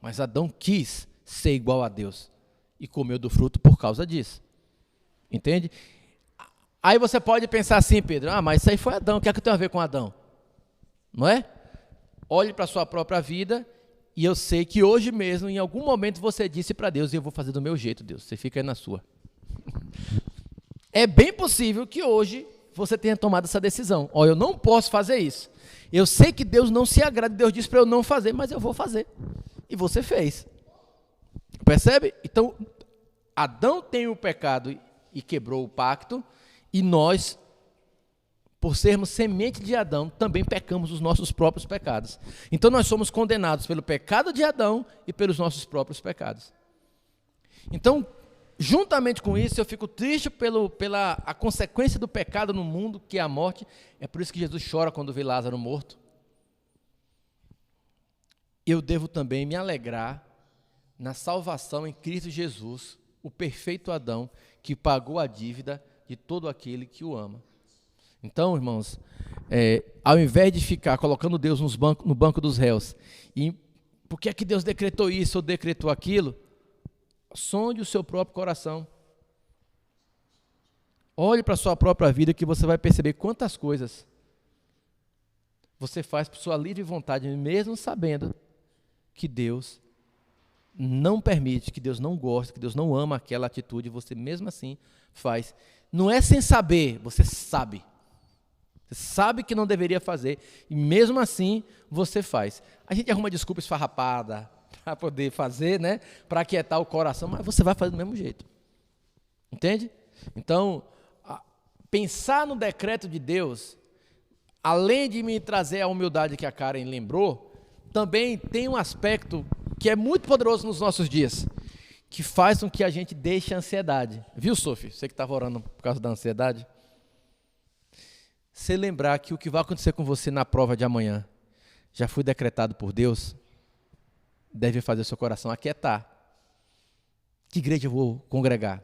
mas Adão quis ser igual a Deus e comeu do fruto por causa disso. Entende? Aí você pode pensar assim, Pedro, mas isso aí foi Adão, o que é que tem a ver com Adão? Não é? Olhe para a sua própria vida, e eu sei que hoje mesmo, em algum momento, você disse para Deus, eu vou fazer do meu jeito, Deus, você fica aí na sua. É bem possível que hoje você tenha tomado essa decisão. Ó, eu não posso fazer isso. Eu sei que Deus não se agrada, Deus disse para eu não fazer, mas eu vou fazer. E você fez. Percebe? Então, Adão tem o pecado e quebrou o pacto, e nós, por sermos semente de Adão, também pecamos os nossos próprios pecados. Então nós somos condenados pelo pecado de Adão e pelos nossos próprios pecados. Então, juntamente com isso, eu fico triste pela a consequência do pecado no mundo, que é a morte. É por isso que Jesus chora quando vê Lázaro morto. Eu devo também me alegrar na salvação em Cristo Jesus, o perfeito Adão, que pagou a dívida de todo aquele que o ama. Então, irmãos, ao invés de ficar colocando Deus no banco dos réus, e por que é que Deus decretou isso ou decretou aquilo, sonde o seu próprio coração. Olhe para a sua própria vida que você vai perceber quantas coisas você faz por sua livre vontade, mesmo sabendo que Deus não permite, que Deus não gosta, que Deus não ama aquela atitude, você mesmo assim faz. Não é sem saber, você sabe. Você sabe que não deveria fazer, e mesmo assim você faz. A gente arruma desculpa esfarrapada para poder fazer, né? Para aquietar o coração, mas você vai fazer do mesmo jeito. Entende? Então, pensar no decreto de Deus, além de me trazer a humildade que a Karen lembrou, também tem um aspecto que é muito poderoso nos nossos dias, que faz com que a gente deixe a ansiedade. Viu, Sophie? Você que estava orando por causa da ansiedade? Você lembrar que o que vai acontecer com você na prova de amanhã já foi decretado por Deus, deve fazer o seu coração aquietar. Que igreja eu vou congregar?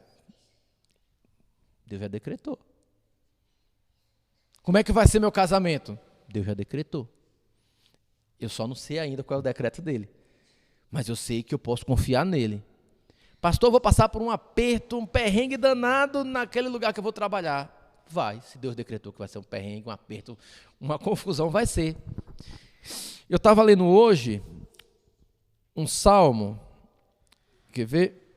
Deus já decretou. Como é que vai ser meu casamento? Deus já decretou. Eu só não sei ainda qual é o decreto dele. Mas eu sei que eu posso confiar nele. Pastor, eu vou passar por um aperto, um perrengue danado naquele lugar que eu vou trabalhar. Vai, se Deus decretou que vai ser um perrengue, um aperto, uma confusão, vai ser. Eu estava lendo hoje um salmo, quer ver?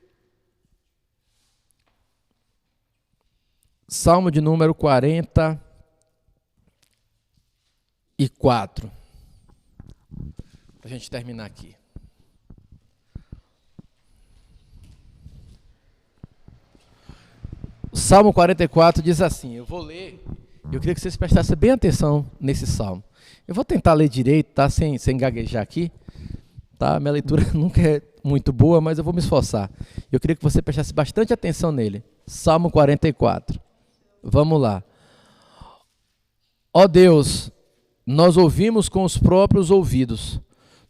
Salmo de número 44. Para a gente terminar aqui. O Salmo 44 diz assim, eu vou ler, eu queria que vocês prestassem bem atenção nesse salmo. Eu vou tentar ler direito, tá? Sem gaguejar aqui. Tá? Minha leitura nunca é muito boa, mas eu vou me esforçar. Eu queria que você prestasse bastante atenção nele. Salmo 44. Vamos lá. Ó Deus, nós ouvimos com os próprios ouvidos.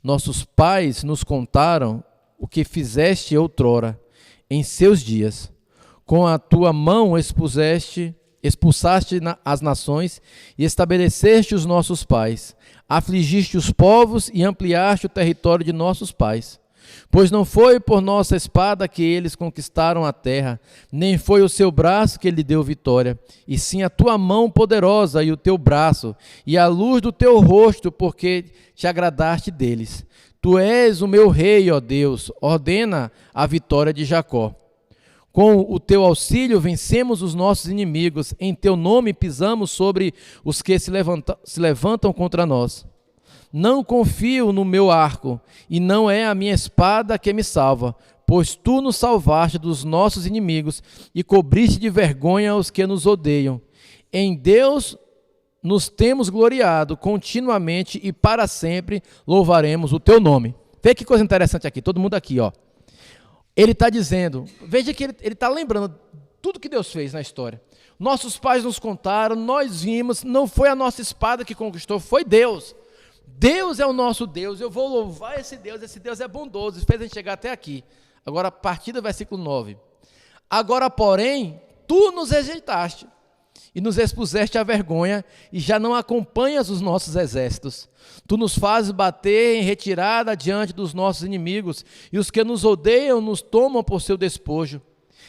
Nossos pais nos contaram o que fizeste outrora, em seus dias. Com a tua mão expulsaste as nações e estabeleceste os nossos pais. Afligiste os povos e ampliaste o território de nossos pais. Pois não foi por nossa espada que eles conquistaram a terra, nem foi o seu braço que lhe deu vitória, e sim a tua mão poderosa e o teu braço, e a luz do teu rosto, porque te agradaste deles. Tu és o meu rei, ó Deus, ordena a vitória de Jacó. Com o teu auxílio vencemos os nossos inimigos, em teu nome pisamos sobre os que se levantam contra nós. Não confio no meu arco, e não é a minha espada que me salva, pois tu nos salvaste dos nossos inimigos e cobriste de vergonha os que nos odeiam. Em Deus nos temos gloriado continuamente e para sempre louvaremos o teu nome. Vê que coisa interessante aqui, todo mundo aqui, ó. Ele está dizendo, veja que ele está lembrando tudo que Deus fez na história. Nossos pais nos contaram, nós vimos, não foi a nossa espada que conquistou, foi Deus. Deus é o nosso Deus, eu vou louvar esse Deus é bondoso, fez a gente chegar até aqui. Agora, a partir do versículo 9. Agora, porém, tu nos rejeitaste e nos expuseste à vergonha e já não acompanhas os nossos exércitos. Tu nos fazes bater em retirada diante dos nossos inimigos e os que nos odeiam nos tomam por seu despojo.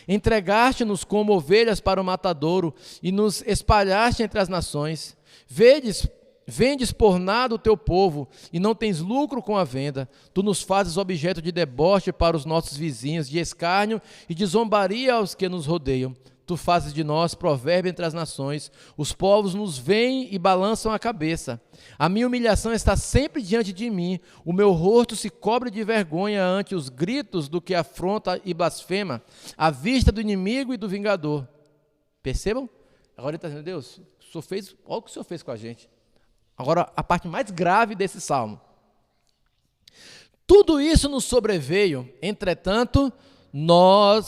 Entregaste-nos como ovelhas para o matadouro e nos espalhaste entre as nações. Vedes, Vendes por nada o teu povo, e não tens lucro com a venda. Tu nos fazes objeto de deboche para os nossos vizinhos, de escárnio e de zombaria aos que nos rodeiam. Tu fazes de nós provérbio entre as nações. Os povos nos veem e balançam a cabeça. A minha humilhação está sempre diante de mim. O meu rosto se cobre de vergonha ante os gritos do que afronta e blasfema, à vista do inimigo e do vingador. Percebam? Agora ele está dizendo, Deus, o Senhor fez, olha o que o Senhor fez com a gente. Agora, a parte mais grave desse salmo. Tudo isso nos sobreveio, entretanto, não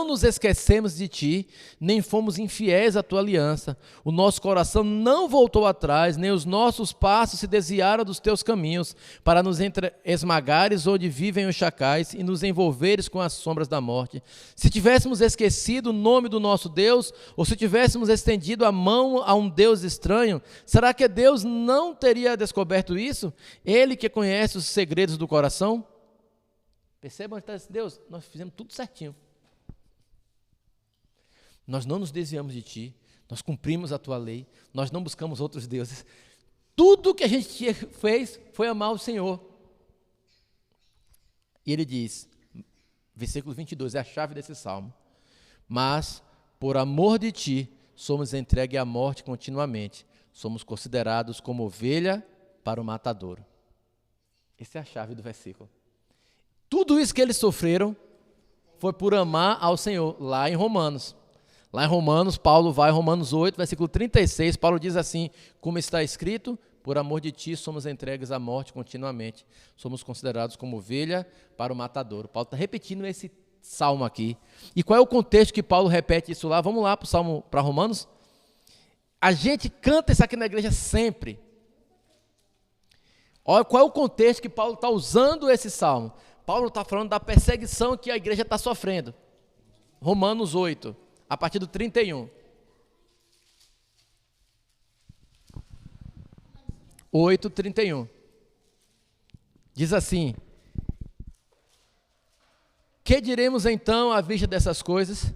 nos esquecemos de ti, nem fomos infiéis à tua aliança. O nosso coração não voltou atrás, nem os nossos passos se desviaram dos teus caminhos, para nos esmagares onde vivem os chacais e nos envolveres com as sombras da morte. Se tivéssemos esquecido o nome do nosso Deus, ou se tivéssemos estendido a mão a um Deus estranho, será que Deus não teria descoberto isso? Ele que conhece os segredos do coração? Percebam, Deus, nós fizemos tudo certinho. Nós não nos desviamos de ti, nós cumprimos a tua lei, nós não buscamos outros deuses. Tudo que a gente fez foi amar o Senhor. E ele diz, versículo 22, é a chave desse salmo. Mas, por amor de ti, somos entregues à morte continuamente. Somos considerados como ovelha para o matadouro. Essa é a chave do versículo. Tudo isso que eles sofreram foi por amar ao Senhor, lá em Romanos. Lá em Romanos, Paulo vai, Romanos 8, versículo 36, Paulo diz assim, como está escrito, por amor de ti somos entregues à morte continuamente, somos considerados como ovelha para o matadouro. Paulo está repetindo esse salmo aqui. E qual é o contexto que Paulo repete isso lá? Vamos lá para o salmo, para Romanos? A gente canta isso aqui na igreja sempre. Olha qual é o contexto que Paulo está usando esse salmo. Paulo está falando da perseguição que a igreja está sofrendo. Romanos 8, a partir do 31. 8, 31. Diz assim: que diremos então à vista dessas coisas?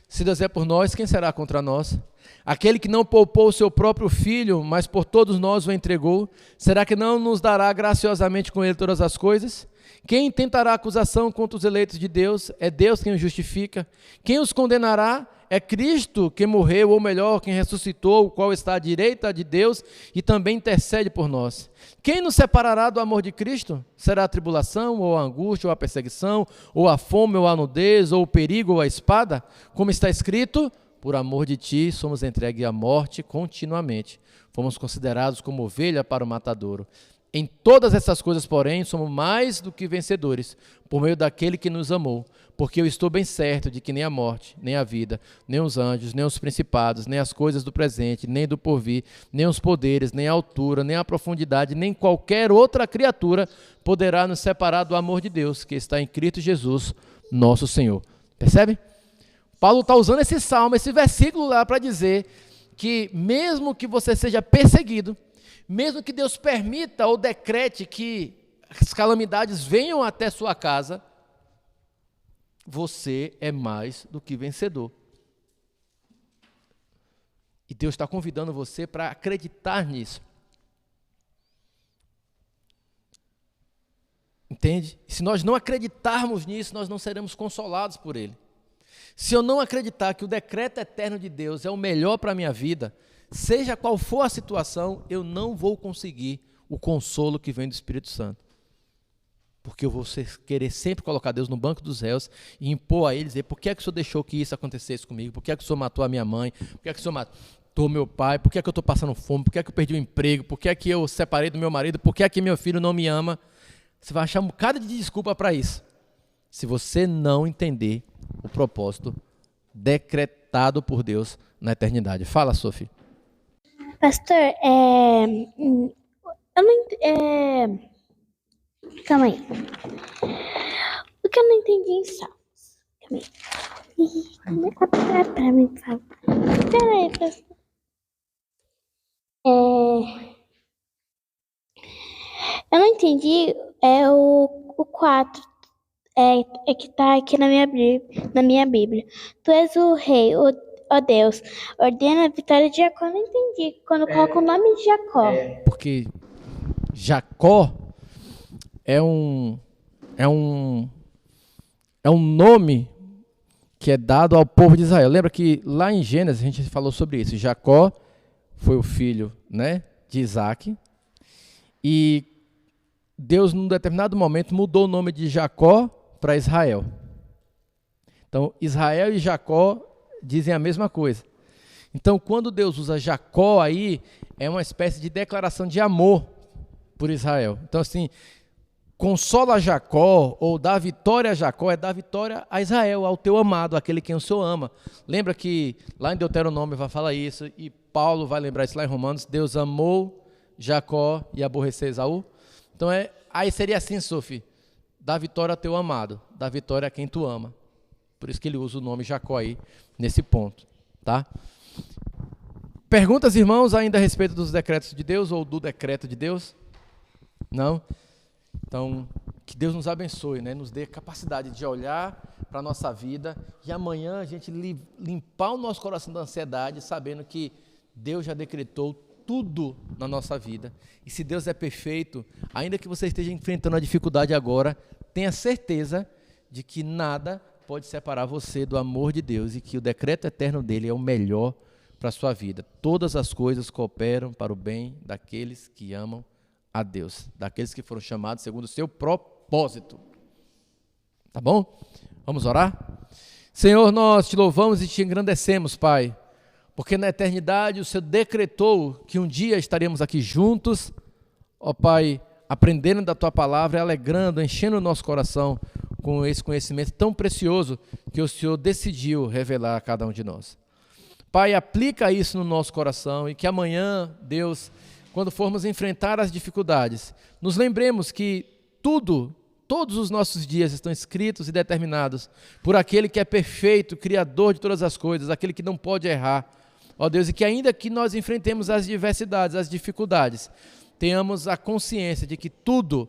Se Deus é por nós, quem será contra nós? Aquele que não poupou o seu próprio filho, mas por todos nós o entregou, será que não nos dará graciosamente com ele todas as coisas? Quem intentará acusação contra os eleitos de Deus? É Deus quem os justifica. Quem os condenará? É Cristo que morreu, ou melhor, quem ressuscitou, o qual está à direita de Deus e também intercede por nós. Quem nos separará do amor de Cristo? Será a tribulação, ou a angústia, ou a perseguição, ou a fome, ou a nudez, ou o perigo, ou a espada? Como está escrito, por amor de ti somos entregues à morte continuamente. Fomos considerados como ovelha para o matadouro. Em todas essas coisas, porém, somos mais do que vencedores, por meio daquele que nos amou. Porque eu estou bem certo de que nem a morte, nem a vida, nem os anjos, nem os principados, nem as coisas do presente, nem do porvir, nem os poderes, nem a altura, nem a profundidade, nem qualquer outra criatura poderá nos separar do amor de Deus, que está em Cristo Jesus, nosso Senhor. Percebe? Paulo está usando esse salmo, esse versículo lá para dizer que mesmo que você seja perseguido, mesmo que Deus permita ou decrete que as calamidades venham até sua casa, você é mais do que vencedor. E Deus está convidando você para acreditar nisso. Entende? E se nós não acreditarmos nisso, nós não seremos consolados por Ele. Se eu não acreditar que o decreto eterno de Deus é o melhor para a minha vida, seja qual for a situação, eu não vou conseguir o consolo que vem do Espírito Santo. Porque eu vou querer sempre colocar Deus no banco dos réus e impor a Ele, dizer, por que é que o Senhor deixou que isso acontecesse comigo? Por que é que o Senhor matou a minha mãe? Por que é que o Senhor matou meu pai? Por que é que eu estou passando fome? Por que é que eu perdi o emprego? Por que é que eu separei do meu marido? Por que é que meu filho não me ama? Você vai achar um bocado de desculpa para isso. Se você não entender o propósito decretado por Deus na eternidade. Fala, Sophie. Pastor, eu não calma aí. O que eu não entendi em Salmos? Calma aí. Para mim, por favor. Peraí, pastor. Eu não entendi o 4. Que está aqui na minha Bíblia. Tu és o rei, ó Deus, ordena a vitória de Jacó. Eu não entendi quando coloca o nome de Jacó. Porque Jacó é um nome que é dado ao povo de Israel. Lembra que lá em Gênesis a gente falou sobre isso. Jacó foi o filho, né, de Isaac. E Deus, num determinado momento, mudou o nome de Jacó para Israel. Então, Israel e Jacó dizem a mesma coisa. Então, quando Deus usa Jacó aí, é uma espécie de declaração de amor por Israel. Então, assim, consola Jacó, ou dá vitória a Jacó, é dar vitória a Israel, ao teu amado, aquele quem o Senhor ama. Lembra que lá em Deuteronômio vai falar isso, e Paulo vai lembrar isso lá em Romanos, Deus amou Jacó e aborreceu Esaú. Então, aí seria assim, Sophie, dá vitória ao teu amado, dá vitória a quem tu ama. Por isso que ele usa o nome Jacó aí, nesse ponto, tá? Perguntas, irmãos, ainda a respeito dos decretos de Deus, ou do decreto de Deus? Não? Então, que Deus nos abençoe, né? Nos dê capacidade de olhar para a nossa vida e amanhã a gente limpar o nosso coração da ansiedade, sabendo que Deus já decretou tudo na nossa vida. E se Deus é perfeito, ainda que você esteja enfrentando a dificuldade agora, tenha certeza de que nada pode separar você do amor de Deus e que o decreto eterno dele é o melhor para a sua vida. Todas as coisas cooperam para o bem daqueles que amam a Deus, daqueles que foram chamados segundo o seu propósito. Tá bom? Vamos orar? Senhor, nós te louvamos e te engrandecemos, Pai, porque na eternidade o Senhor decretou que um dia estaremos aqui juntos, ó Pai, aprendendo da Tua palavra, alegrando, enchendo o nosso coração com esse conhecimento tão precioso que o Senhor decidiu revelar a cada um de nós. Pai, aplica isso no nosso coração e que amanhã, Deus, quando formos enfrentar as dificuldades, nos lembremos que todos os nossos dias estão escritos e determinados por aquele que é perfeito, criador de todas as coisas, aquele que não pode errar. Ó Deus, e que ainda que nós enfrentemos as diversidades, as dificuldades, tenhamos a consciência de que tudo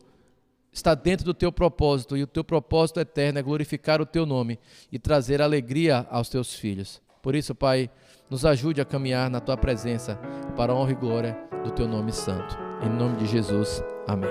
está dentro do teu propósito, e o teu propósito eterno é glorificar o teu nome e trazer alegria aos teus filhos. Por isso, Pai, nos ajude a caminhar na tua presença para a honra e glória do teu nome santo. Em nome de Jesus, amém.